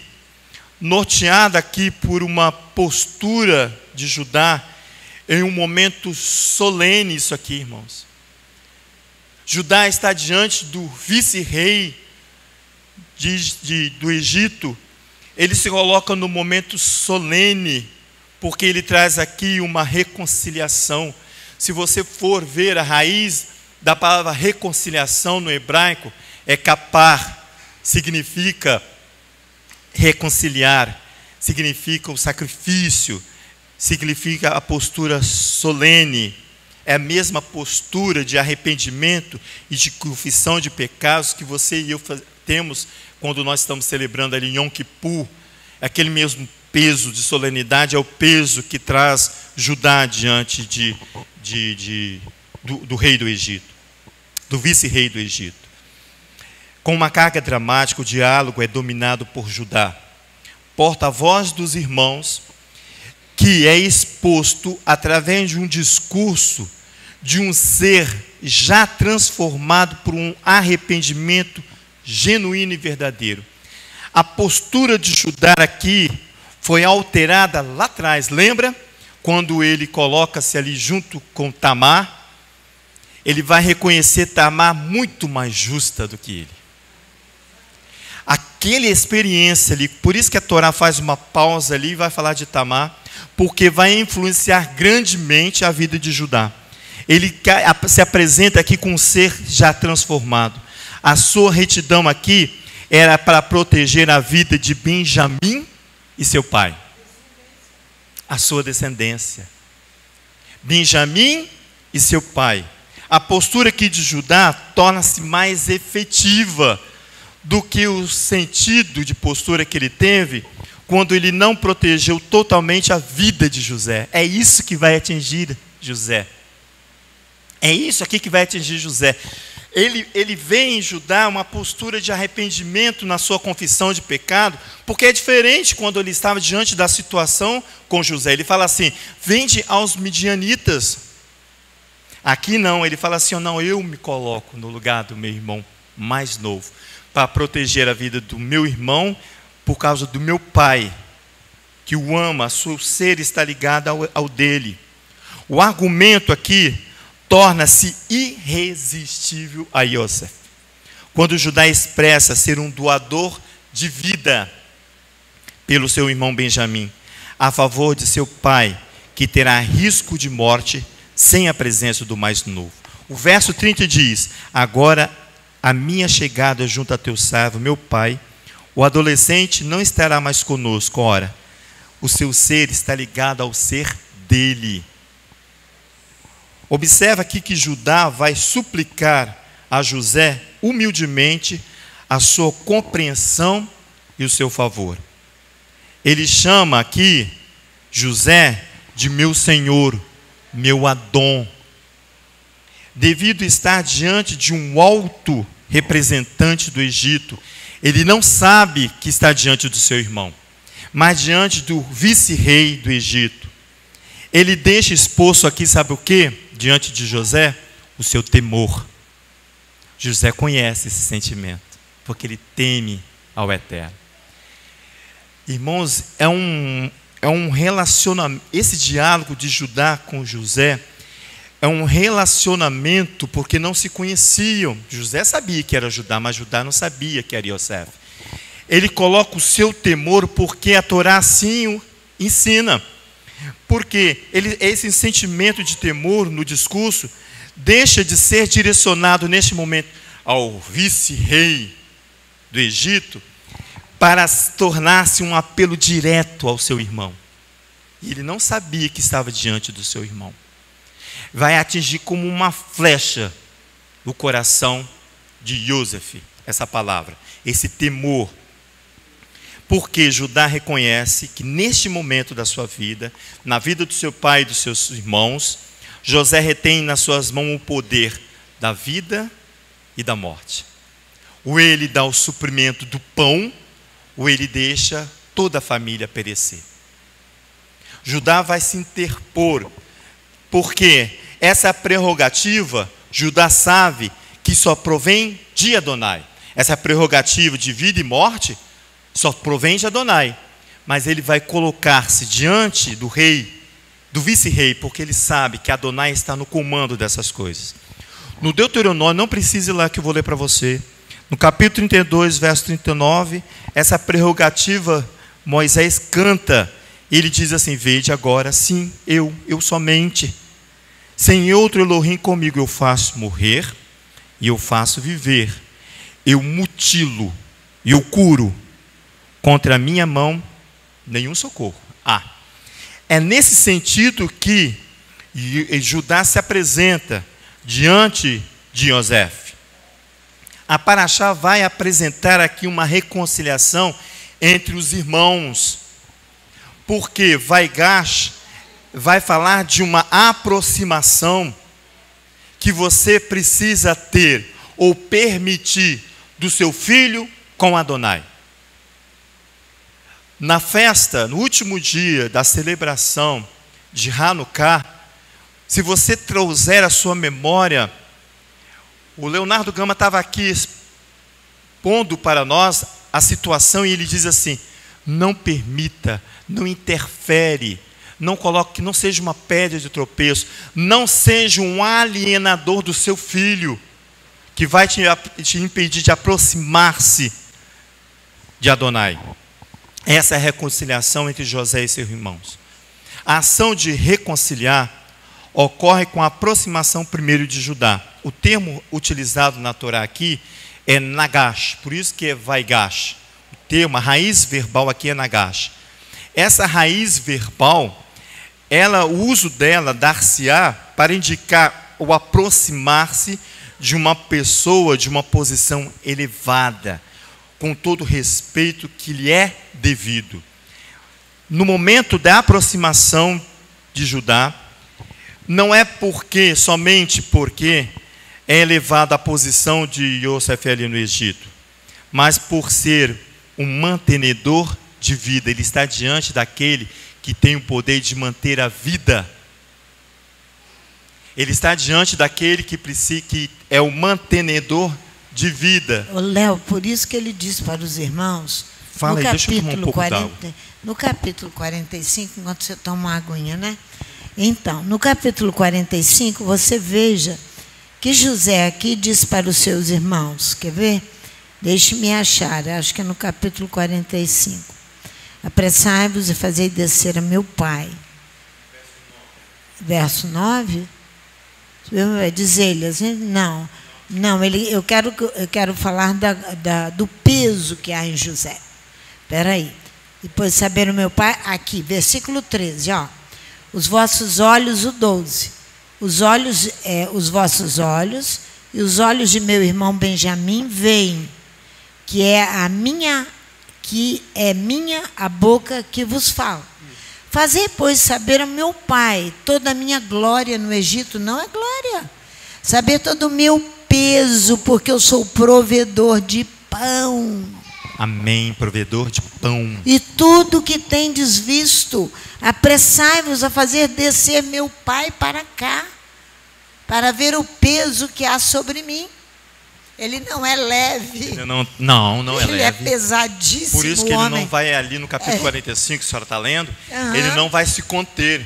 norteada aqui por uma postura de Judá, em um momento solene, isso aqui, irmãos. Judá está diante do vice-rei do Egito. Ele se coloca no momento solene, porque ele traz aqui uma reconciliação. Se você for ver a raiz da palavra reconciliação no hebraico, é kapar, significa reconciliar, significa o sacrifício, significa a postura solene. É a mesma postura de arrependimento e de confissão de pecados que você e eu temos quando nós estamos celebrando ali Yom Kippur. É aquele mesmo peso de solenidade, é o peso que traz Judá diante do rei do Egito, do vice-rei do Egito. Com uma carga dramática, o diálogo é dominado por Judá, porta-voz dos irmãos, que é exposto através de um discurso de um ser já transformado por um arrependimento genuíno e verdadeiro. A postura de Judá aqui foi alterada lá atrás, lembra? Quando ele coloca-se ali junto com Tamar, ele vai reconhecer Tamar muito mais justa do que ele. Aquela experiência ali, por isso que a Torá faz uma pausa ali e vai falar de Tamar, porque vai influenciar grandemente a vida de Judá. Ele se apresenta aqui com um ser já transformado. A sua retidão aqui era para proteger a vida de Benjamim e seu pai, a sua descendência. Benjamim e seu pai. A postura aqui de Judá torna-se mais efetiva do que o sentido de postura que ele teve quando ele não protegeu totalmente a vida de José. É isso que vai atingir José. É isso aqui que vai atingir José. Ele vê em Judá uma postura de arrependimento na sua confissão de pecado, porque é diferente quando ele estava diante da situação com José. Ele fala assim: vende aos midianitas. Aqui não, ele fala assim: não, eu me coloco no lugar do meu irmão mais novo, para proteger a vida do meu irmão, por causa do meu pai, que o ama, seu ser está ligado ao dele. O argumento aqui torna-se irresistível a Yosef, quando Judá expressa ser um doador de vida pelo seu irmão Benjamim, a favor de seu pai, que terá risco de morte sem a presença do mais novo. O verso 30 diz: agora a minha chegada junto a teu servo, meu pai, o adolescente não estará mais conosco. Ora, o seu ser está ligado ao ser dele. Observa aqui que Judá vai suplicar a José humildemente a sua compreensão e o seu favor. Ele chama aqui José de meu senhor, meu Adom, devido estar diante de um alto representante do Egito. Ele não sabe que está diante do seu irmão, mas diante do vice-rei do Egito. Ele deixa exposto aqui, sabe o quê? Diante de José, o seu temor. José conhece esse sentimento, porque ele teme ao Eterno. Irmãos, é um relacionamento. Esse diálogo de Judá com José é um relacionamento, porque não se conheciam. José sabia que era Judá, mas Judá não sabia que era Yosef. Ele coloca o seu temor, porque a Torá assim o ensina. Porque esse sentimento de temor no discurso deixa de ser direcionado neste momento ao vice-rei do Egito, para tornar-se um apelo direto ao seu irmão. E ele não sabia que estava diante do seu irmão. Vai atingir como uma flecha o coração de Yosef, essa palavra, esse temor. Porque Judá reconhece que neste momento da sua vida, na vida do seu pai e dos seus irmãos, José retém nas suas mãos o poder da vida e da morte. Ou ele dá o suprimento do pão, ou ele deixa toda a família perecer. Judá vai se interpor, porque essa prerrogativa, Judá sabe que só provém de Adonai. Essa prerrogativa de vida e morte só provém de Adonai, mas ele vai colocar-se diante do rei, do vice-rei, porque ele sabe que Adonai está no comando dessas coisas. No Deuteronômio, não precisa ir lá que eu vou ler para você, no capítulo 32, verso 39, essa prerrogativa Moisés canta, ele diz assim: vede agora, sim, eu somente, sem outro Elohim comigo, eu faço morrer e eu faço viver, eu mutilo e eu curo, contra a minha mão, nenhum socorro. É nesse sentido que Judá se apresenta diante de Yosef. A Paraxá vai apresentar aqui uma reconciliação entre os irmãos, porque Vaigash vai falar de uma aproximação que você precisa ter ou permitir do seu filho com Adonai. Na festa, no último dia da celebração de Hanukkah, se você trouxer a sua memória, o Leonardo Gama estava aqui expondo para nós a situação e ele diz assim: não permita, não interfere, não coloque, não seja uma pedra de tropeço, não seja um alienador do seu filho, que vai te impedir de aproximar-se de Adonai. Essa é a reconciliação entre José e seus irmãos. A ação de reconciliar ocorre com a aproximação primeiro de Judá. O termo utilizado na Torá aqui é nagash, por isso que é vaigash. O termo, a raiz verbal aqui é nagash. Essa raiz verbal, o uso dela, dar-se-á, para indicar o aproximar-se de uma pessoa de uma posição elevada, com todo o respeito que lhe é devido. No momento da aproximação de Judá, não é somente porque é elevado à posição de Yosef ali no Egito, mas por ser um mantenedor de vida. Ele está diante daquele que tem o poder de manter a vida. Ele está diante daquele que é o mantenedor de vida. Léo, por isso que ele diz para os irmãos, fala aí, deixa eu tomar um pouco d'água. No capítulo 45, enquanto você toma uma aguinha, né? Então, no capítulo 45, você veja que José aqui diz para os seus irmãos, quer ver? Deixe-me achar, acho que é no capítulo 45. Apressai-vos e fazei descer a meu pai. Verso 9? Diz ele assim, não, eu quero falar do peso que há em José. Espera aí. Depois de saber o meu pai, aqui, versículo 13, ó. Os vossos olhos, o 12. Os vossos olhos e os olhos de meu irmão Benjamim veem, que é minha a boca que vos fala. Fazei, pois, saber ao meu pai toda a minha glória no Egito, não é glória. Saber todo o meu peso, porque eu sou provedor de pão. Amém, provedor de pão. E tudo que tendes visto, apressai-vos a fazer descer meu pai para cá, para ver o peso que há sobre mim. Ele não é leve. Não é leve. Ele é pesadíssimo. Por isso que ele não vai ali no capítulo 45, que a senhora está lendo, ele não vai se conter.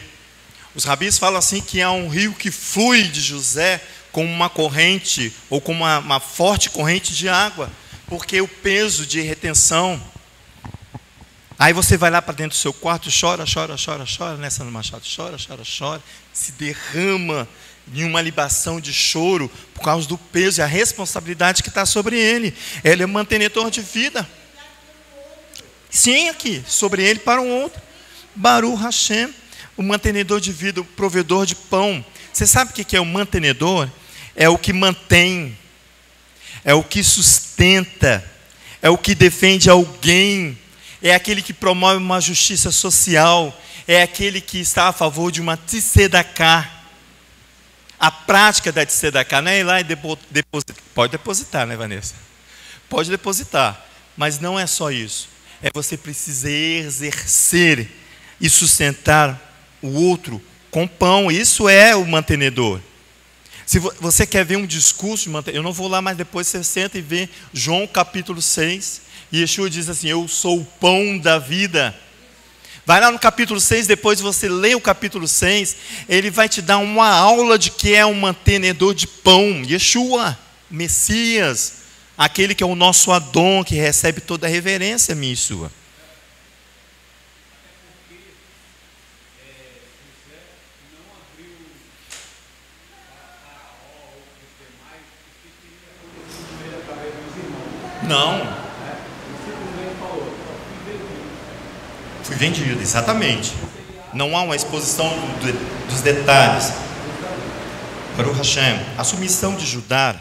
Os rabis falam assim que há um rio que flui de José como uma corrente, ou como uma forte corrente de água, porque o peso de retenção. Aí você vai lá para dentro do seu quarto, chora, nessa no machado, chora, se derrama em uma libação de choro por causa do peso e a responsabilidade que está sobre ele. Ele é mantenedor de vida. Sim, aqui, sobre ele para um outro. Baruch Hashem, o mantenedor de vida, o provedor de pão. Você sabe o que é o mantenedor? É o que mantém, é o que sustenta, é o que defende alguém, é aquele que promove uma justiça social, é aquele que está a favor de uma tzedakah. A prática da tzedakah não é ir lá e depositar. Pode depositar, né, Vanessa? Pode depositar, mas não é só isso. É você precisa exercer e sustentar o outro com pão. Isso é o mantenedor. Se você quer ver um discurso de mantenedor, eu não vou lá, mas depois você senta e vê João capítulo 6, e Yeshua diz assim, eu sou o pão da vida. Vai lá no capítulo 6, depois você lê o capítulo 6, ele vai te dar uma aula de que é um mantenedor de pão. Yeshua, Messias, aquele que é o nosso Adon, que recebe toda a reverência minha e sua. Não. Fui vendido, exatamente. Não há uma exposição dos detalhes. Baruch Hashem, a submissão de Judá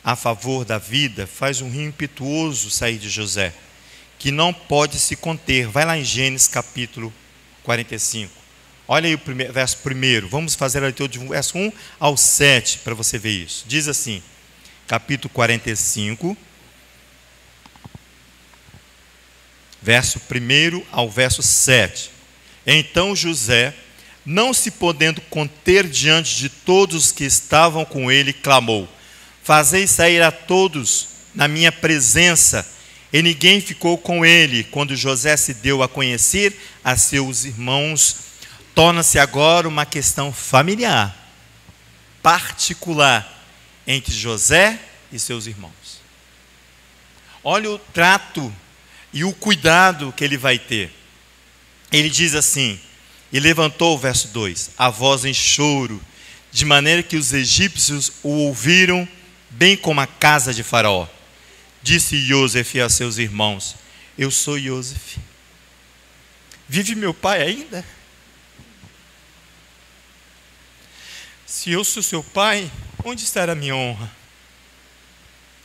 a favor da vida faz um rio impetuoso sair de José, que não pode se conter. Vai lá em Gênesis capítulo 45. Olha aí o verso primeiro. Vamos fazer a leitura de verso 1 ao 7 para você ver isso. Diz assim, capítulo 45, verso 1 ao verso 7. Então José, não se podendo conter diante de todos os que estavam com ele, clamou, fazei sair a todos na minha presença. E ninguém ficou com ele. Quando José se deu a conhecer a seus irmãos, torna-se agora uma questão familiar, particular, entre José e seus irmãos. Olha o trato e o cuidado que ele vai ter. Ele diz assim, e levantou, verso 2, a voz em choro, de maneira que os egípcios o ouviram, bem como a casa de Faraó. Disse Iosef a seus irmãos: eu sou Iosef. Vive meu pai ainda? Se eu sou seu pai, onde estará a minha honra?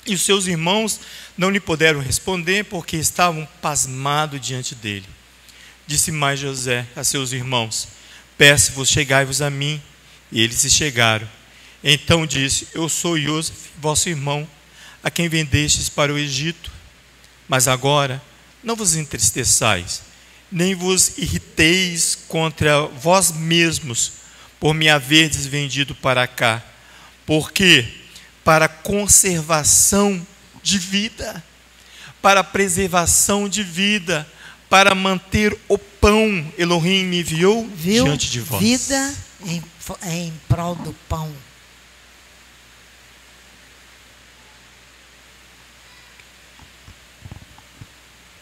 E os seus irmãos não lhe puderam responder, porque estavam pasmados diante dele. Disse mais José a seus irmãos: peço-vos, chegai-vos a mim. E eles se chegaram. Então disse: eu sou Iosef, vosso irmão, a quem vendestes para o Egito. Mas agora não vos entristeçais, nem vos irriteis contra vós mesmos, por me haverdes vendido para cá. Porque para conservação de vida, para preservação de vida, para manter o pão, Elohim me enviou diante de vós. Vida em prol do pão.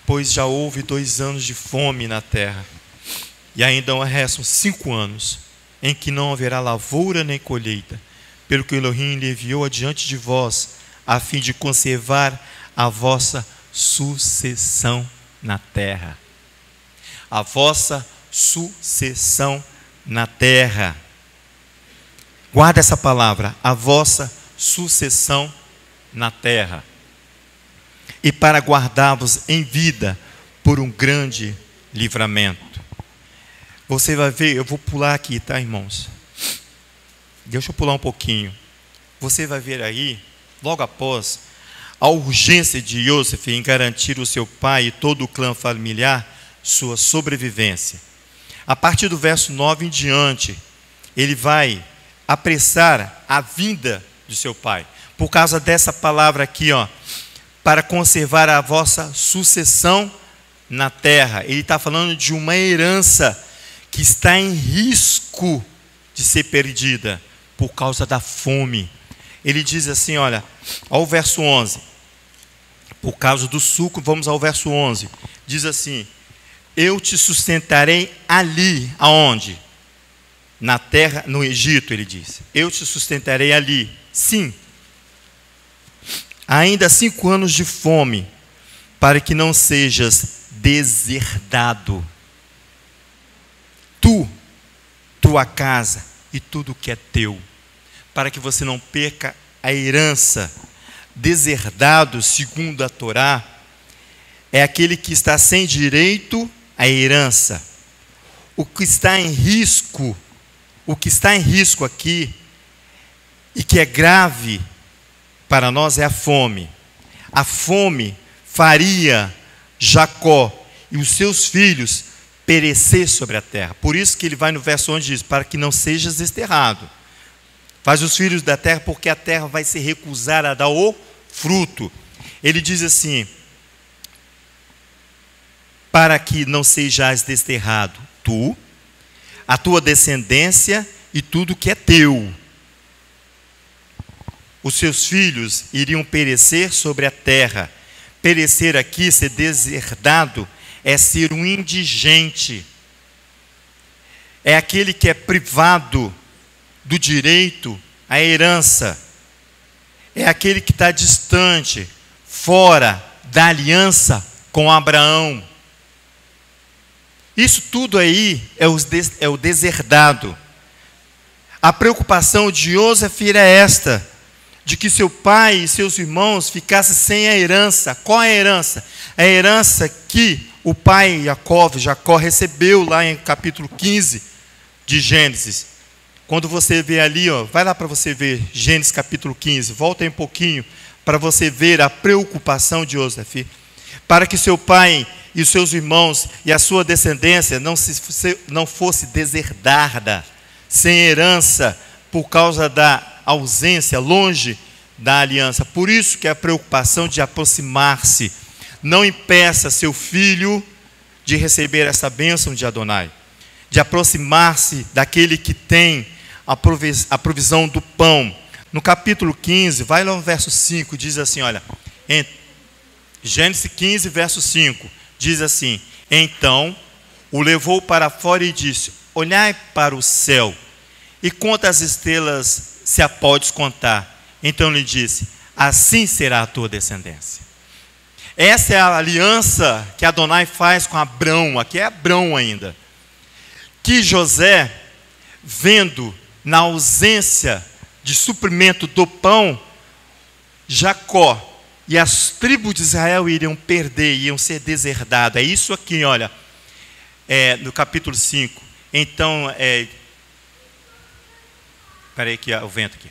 Pois já houve 2 anos de fome na terra, e ainda restam 5 anos, em que não haverá lavoura nem colheita, pelo que Elohim lhe enviou adiante de vós, a fim de conservar a vossa sucessão na terra. A vossa sucessão na terra. Guarda essa palavra, a vossa sucessão na terra. E para guardar-vos em vida por um grande livramento. Você vai ver, eu vou pular aqui, tá, irmãos? Deixa eu pular um pouquinho. Você vai ver aí, logo após, a urgência de Iosef em garantir o seu pai e todo o clã familiar sua sobrevivência. A partir do verso 9 em diante, ele vai apressar a vinda de seu pai. Por causa dessa palavra aqui, ó, para conservar a vossa sucessão na terra. Ele está falando de uma herança que está em risco de ser perdida por causa da fome. Ele diz assim, olha, ao verso 11, por causa do suco, vamos ao verso 11, diz assim: eu te sustentarei ali, aonde? Na terra, no Egito, ele diz. Eu te sustentarei ali, sim. Ainda 5 anos de fome, para que não sejas deserdado. Tu, tua casa e tudo que é teu, para que você não perca a herança. Deserdado, segundo a Torá, é aquele que está sem direito à herança. O que está em risco aqui, e que é grave para nós, é a fome. A fome faria Jacó e os seus filhos perecer sobre a terra. Por isso que ele vai no verso 11 e diz: para que não sejas desterrado. Faz os filhos da terra, porque a terra vai se recusar a dar o fruto. Ele diz assim: para que não sejas desterrado, tu, a tua descendência e tudo que é teu. Os seus filhos iriam perecer sobre a terra. Perecer aqui, ser deserdado, é ser um indigente. É aquele que é privado do direito à herança. É aquele que está distante, fora da aliança com Abraão. Isso tudo aí é o deserdado. A preocupação de Iosef era esta: de que seu pai e seus irmãos ficassem sem a herança. Qual é a herança? A herança que o pai Jacó recebeu lá em capítulo 15 de Gênesis. Quando você vê ali, ó, vai lá para você ver Gênesis capítulo 15, volta aí um pouquinho para você ver a preocupação de Iosef, para que seu pai e os seus irmãos e a sua descendência não fosse deserdada, sem herança, por causa da ausência, longe da aliança. Por isso que a preocupação de aproximar-se. Não impeça seu filho de receber essa bênção de Adonai, de aproximar-se daquele que tem a provisão do pão. No capítulo 15, vai lá no verso 5, diz assim, olha, em Gênesis 15, verso 5, diz assim: então o levou para fora e disse: olhai para o céu e conta as estrelas, se a podes contar. Então lhe disse: assim será a tua descendência. Essa é a aliança que Adonai faz com Abrão, aqui é Abrão ainda. Que José, vendo na ausência de suprimento do pão, Jacó e as tribos de Israel iriam perder, iam ser deserdados. É isso aqui, olha, no capítulo 5. Então, peraí que o vento aqui.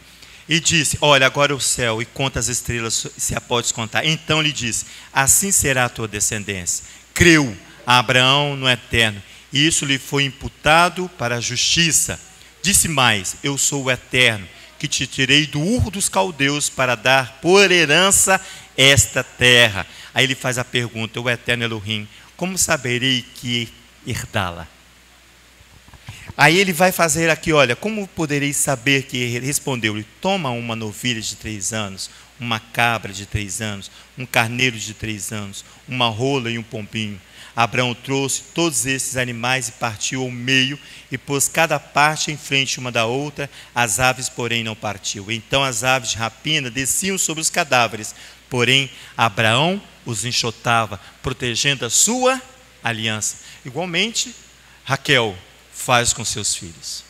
E disse, olha, agora o céu, e conta as estrelas, se a podes contar. Então lhe disse, assim será a tua descendência. Creu a Abraão no Eterno, e isso lhe foi imputado para a justiça. Disse mais, eu sou o Eterno, que te tirei do Ur dos Caldeus para dar por herança esta terra. Aí ele faz a pergunta, o Eterno Elohim, como saberei que herdá-la? Aí ele vai fazer aqui, olha, como poderei saber que respondeu-lhe, toma uma novilha de 3 anos, uma cabra de 3 anos, um carneiro de 3 anos, uma rola e um pombinho. Abraão trouxe todos esses animais e partiu ao meio e pôs cada parte em frente uma da outra, as aves, porém, não partiu. Então as aves de rapina desciam sobre os cadáveres, porém Abraão os enxotava, protegendo a sua aliança. Igualmente, Raquel faz com seus filhos,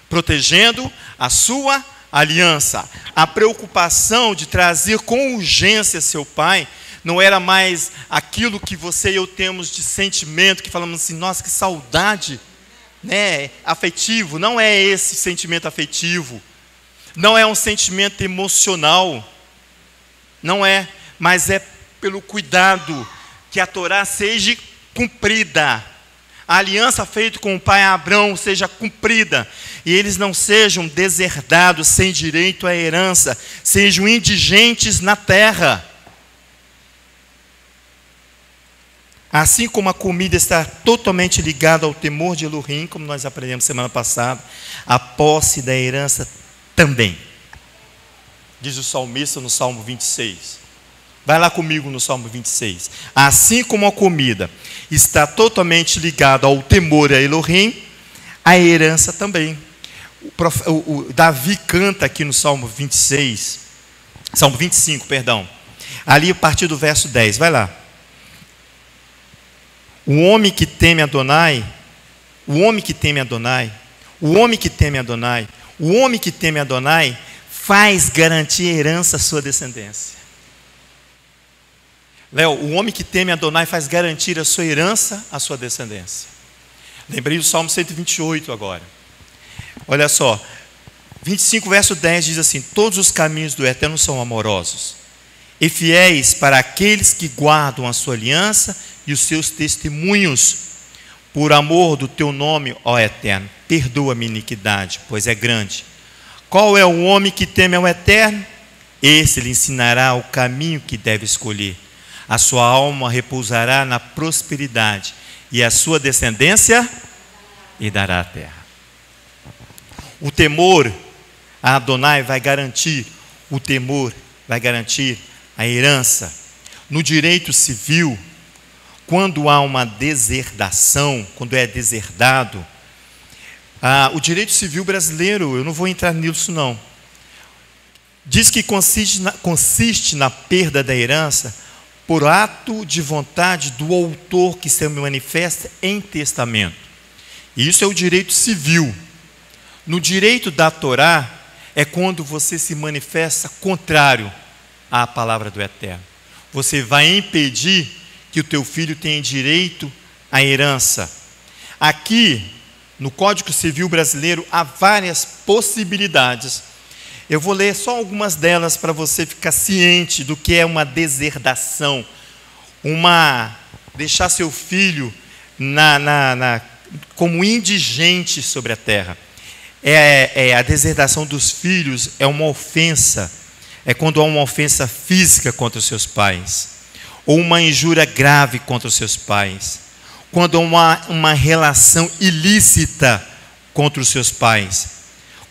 protegendo a sua aliança. A preocupação de trazer com urgência seu pai não era mais aquilo que você e eu temos de sentimento, que falamos assim, nossa, que saudade, né, afetivo. Não é esse sentimento afetivo, não é um sentimento emocional, não é, mas é pelo cuidado que a Torá seja cumprida, a aliança feita com o pai Abrão seja cumprida, e eles não sejam deserdados sem direito à herança, sejam indigentes na terra. Assim como a comida está totalmente ligada ao temor de Elohim, como nós aprendemos semana passada, a posse da herança também. Diz o salmista no Salmo 26. Vai lá comigo no Salmo 26. Assim como a comida está totalmente ligada ao temor a Elohim, a herança também. O Davi canta aqui no Salmo 26, Salmo 25, perdão. Ali a partir do verso 10, vai lá. O homem que teme Adonai, o homem que teme Adonai, o homem que teme Adonai, o homem que teme Adonai, faz garantir herança à sua descendência. Léo, o homem que teme Adonai faz garantir a sua herança à sua descendência. Lembrei do Salmo 128 agora. Olha só, 25 verso 10 diz assim, todos os caminhos do Eterno são amorosos e fiéis para aqueles que guardam a sua aliança e os seus testemunhos. Por amor do teu nome, ó Eterno, perdoa a minha iniquidade, pois é grande. Qual é o homem que teme ao Eterno? Esse lhe ensinará o caminho que deve escolher. A sua alma repousará na prosperidade, e a sua descendência lhe dará a terra. O temor a Adonai vai garantir, o temor vai garantir a herança. No direito civil, quando há uma deserdação, quando é deserdado, o direito civil brasileiro, eu não vou entrar nisso não, diz que consiste na perda da herança por ato de vontade do autor que se manifesta em testamento. Isso é o direito civil. No direito da Torá, é quando você se manifesta contrário à palavra do Eterno. Você vai impedir que o teu filho tenha direito à herança. Aqui, no Código Civil Brasileiro, há várias possibilidades. Eu vou ler só algumas delas para você ficar ciente do que é uma deserdação, deixar seu filho como indigente sobre a terra. A deserdação dos filhos é uma ofensa, é quando há uma ofensa física contra os seus pais, ou uma injúria grave contra os seus pais, quando há uma relação ilícita contra os seus pais,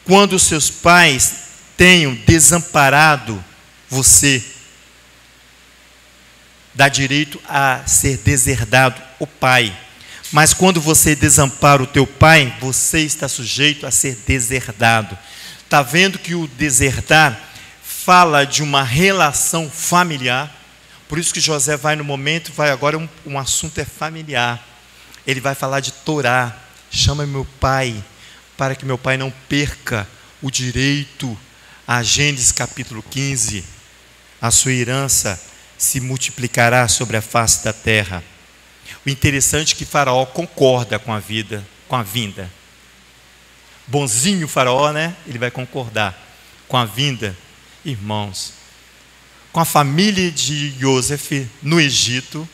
quando os seus pais tenham desamparado você, dá direito a ser deserdado o pai. Mas quando você desampara o teu pai, você está sujeito a ser deserdado. Está vendo que o deserdar fala de uma relação familiar? Por isso que José vai no momento, vai agora um assunto é familiar. Ele vai falar de Torá. Chama meu pai, para que meu pai não perca o direito a Gênesis capítulo 15. A sua herança se multiplicará sobre a face da terra. O interessante é que Faraó concorda com a vinda. Bonzinho Faraó, né? Ele vai concordar com a vinda. Irmãos, com a família de José no Egito,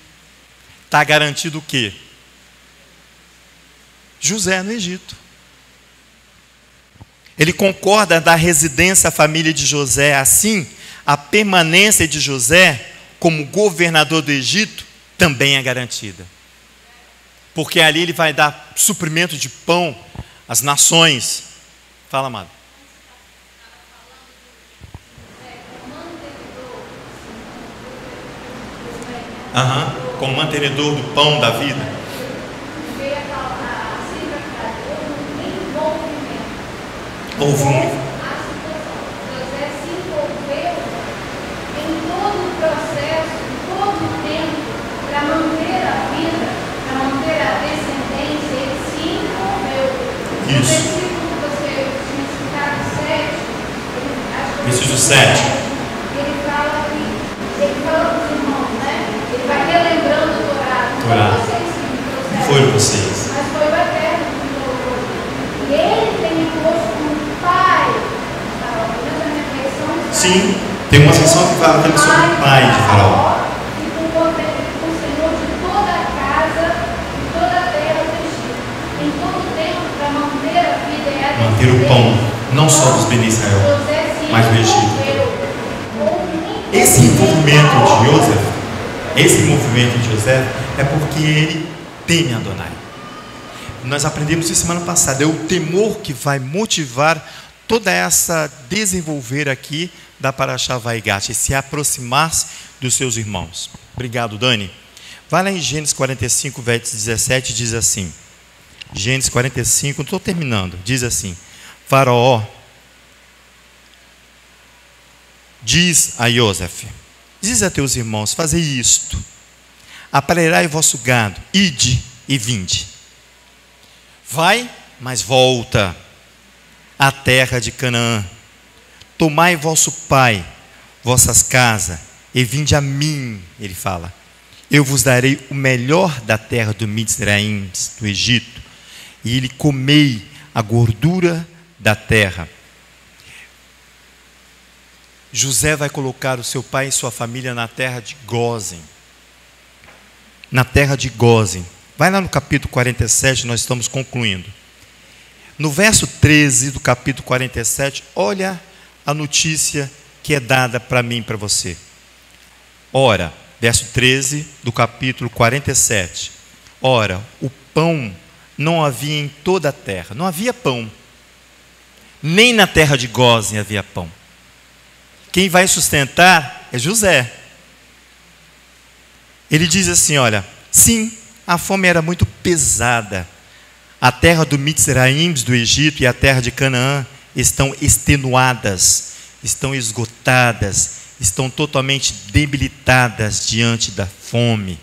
está garantido o quê? José no Egito. Ele concorda da residência, a família de José. Assim, a permanência de José como governador do Egito também é garantida. Porque ali ele vai dar suprimento de pão às nações. Fala, amado. Como mantenedor do pão da vida. Houve José se envolveu em todo o processo, em todo o tempo, para manter a vida, para manter a descendência. Ele se envolveu. Isso. No versículo que você tinha citado, 7, versículo 7. Ele fala para os irmãos, né? Ele vai relembrando o Torá. Não foram vocês. Mas foi o Eterno que colocou. E ele tem imposto como pai. Sim, tem uma versão que fala que ele é o pai de Faraó. E com o Senhor de toda a casa, de toda a terra do Egito. Em todo o tempo, para manter a vida e a manter o pão, não só dos Bene Israel, mas do Egito. Esse envolvimento de José é porque ele teme Adonai. Nós aprendemos isso semana passada. É o temor que vai motivar toda essa desenvolver aqui da Parashá Vaigat, e se aproximar-se dos seus irmãos. Obrigado, Dani. Vai lá em Gênesis 45, verso 17, diz assim. Gênesis 45, estou terminando. Diz assim: Faraó diz a José: diz a teus irmãos, fazei isto, aparelhai vosso gado, ide e vinde. Vai, mas volta à terra de Canaã. Tomai vosso pai, vossas casas, e vinde a mim. Ele fala: eu vos darei o melhor da terra do Mitzraim, do Egito, e ele comei a gordura da terra. José vai colocar o seu pai e sua família na terra de Gósen. Na terra de Gósen. Vai lá no capítulo 47, nós estamos concluindo. No verso 13 do capítulo 47, olha a notícia que é dada para mim e para você. Ora, verso 13 do capítulo 47. Ora, o pão não havia em toda a terra. Não havia pão. Nem na terra de Gósen havia pão. Quem vai sustentar é José. Ele diz assim, olha, sim, a fome era muito pesada. A terra do Mitzraim, do Egito, e a terra de Canaã estão extenuadas, estão esgotadas, estão totalmente debilitadas diante da fome.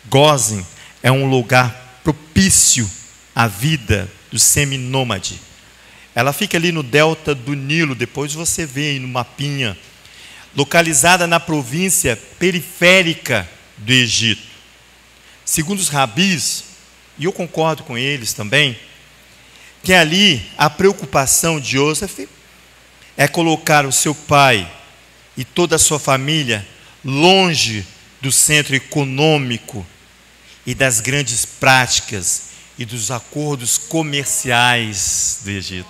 Gósen é um lugar propício à vida do seminômade. Ela fica ali no delta do Nilo, depois você vê aí no mapinha, localizada na província periférica do Egito. Segundo os rabis, e eu concordo com eles também, que ali a preocupação de José é colocar o seu pai e toda a sua família longe do centro econômico e das grandes práticas e dos acordos comerciais do Egito.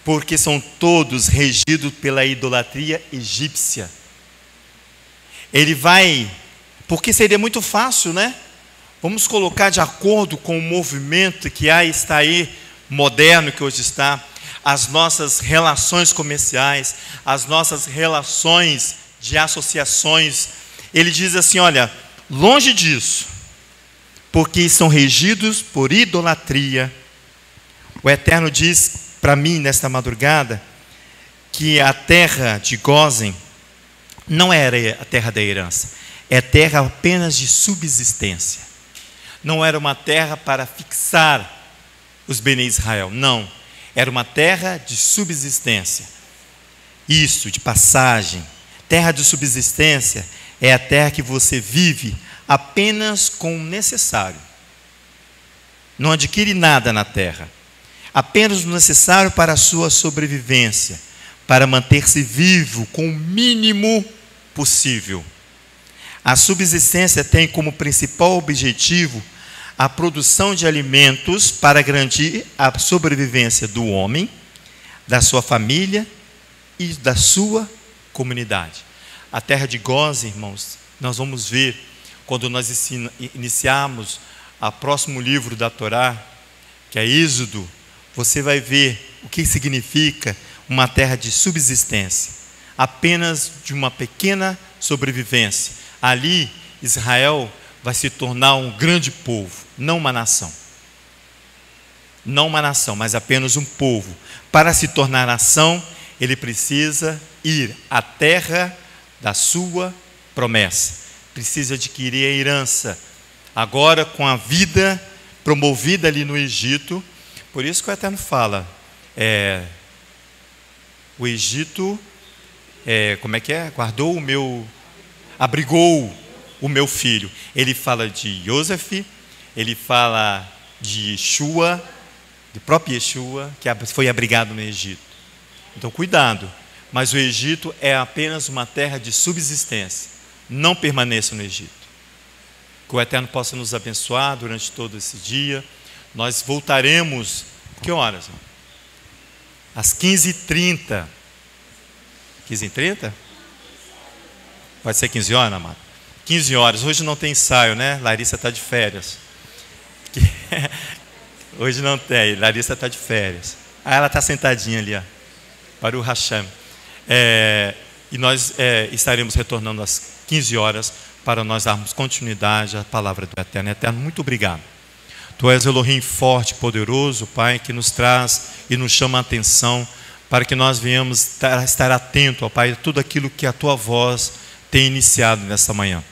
Porque são todos regidos pela idolatria egípcia. Ele vai, porque seria muito fácil, né? Vamos colocar de acordo com o movimento que está aí, moderno que hoje está, as nossas relações comerciais, as nossas relações de associações. Ele diz assim, olha, longe disso, porque são regidos por idolatria. O Eterno diz para mim nesta madrugada que a terra de Gósen não era a terra da herança, é terra apenas de subsistência. Não era uma terra para fixar os Bene Israel, não. Era uma terra de subsistência. Isso, de passagem. Terra de subsistência é a terra que você vive apenas com o necessário. Não adquire nada na terra. Apenas o necessário para a sua sobrevivência, para manter-se vivo com o mínimo possível. A subsistência tem como principal objetivo a produção de alimentos para garantir a sobrevivência do homem, da sua família e da sua comunidade. A terra de Gósen, irmãos, nós vamos ver quando nós iniciarmos o próximo livro da Torá, que é Êxodo. Você vai ver o que significa uma terra de subsistência, apenas de uma pequena sobrevivência. Ali, Israel vai se tornar um grande povo, não uma nação. Não uma nação, mas apenas um povo. Para se tornar nação, ele precisa ir à terra da sua promessa. Precisa adquirir a herança. Agora, com a vida promovida ali no Egito, por isso que o Eterno fala, o Egito, como é que é? Abrigou o meu filho. Ele fala de Yosef, ele fala de Yeshua, de próprio Yeshua, que foi abrigado no Egito. Então, cuidado. Mas o Egito é apenas uma terra de subsistência. Não permaneça no Egito. Que o Eterno possa nos abençoar durante todo esse dia. Nós voltaremos, que horas? Às 15h30. 15h30? Pode ser 15 horas, amado? 15 horas. Hoje não tem ensaio, né? Larissa está de férias. Hoje não tem. Larissa está de férias. Ela está sentadinha ali, ó. Para o Hashem. E nós estaremos retornando às 15 horas para nós darmos continuidade à palavra do Eterno. Eterno, muito obrigado. Tu és Elohim forte, poderoso, Pai, que nos traz e nos chama a atenção para que nós venhamos estar atento, ó Pai, a tudo aquilo que a Tua voz tem iniciado nesta manhã.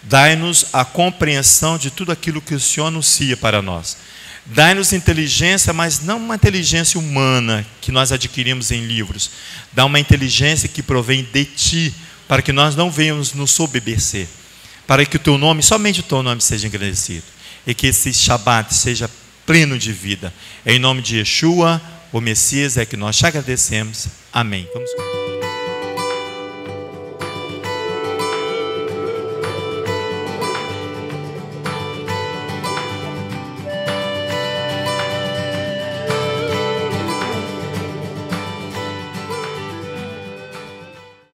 Dai-nos a compreensão de tudo aquilo que o Senhor anuncia para nós. Dai-nos inteligência, mas não uma inteligência humana que nós adquirimos em livros. Dá uma inteligência que provém de Ti, para que nós não venhamos nos soberbecer, para que o Teu nome, somente o Teu nome seja engrandecido, e que esse Shabat seja pleno de vida. Em nome de Yeshua, o Messias, é que nós te agradecemos. Amém. Vamos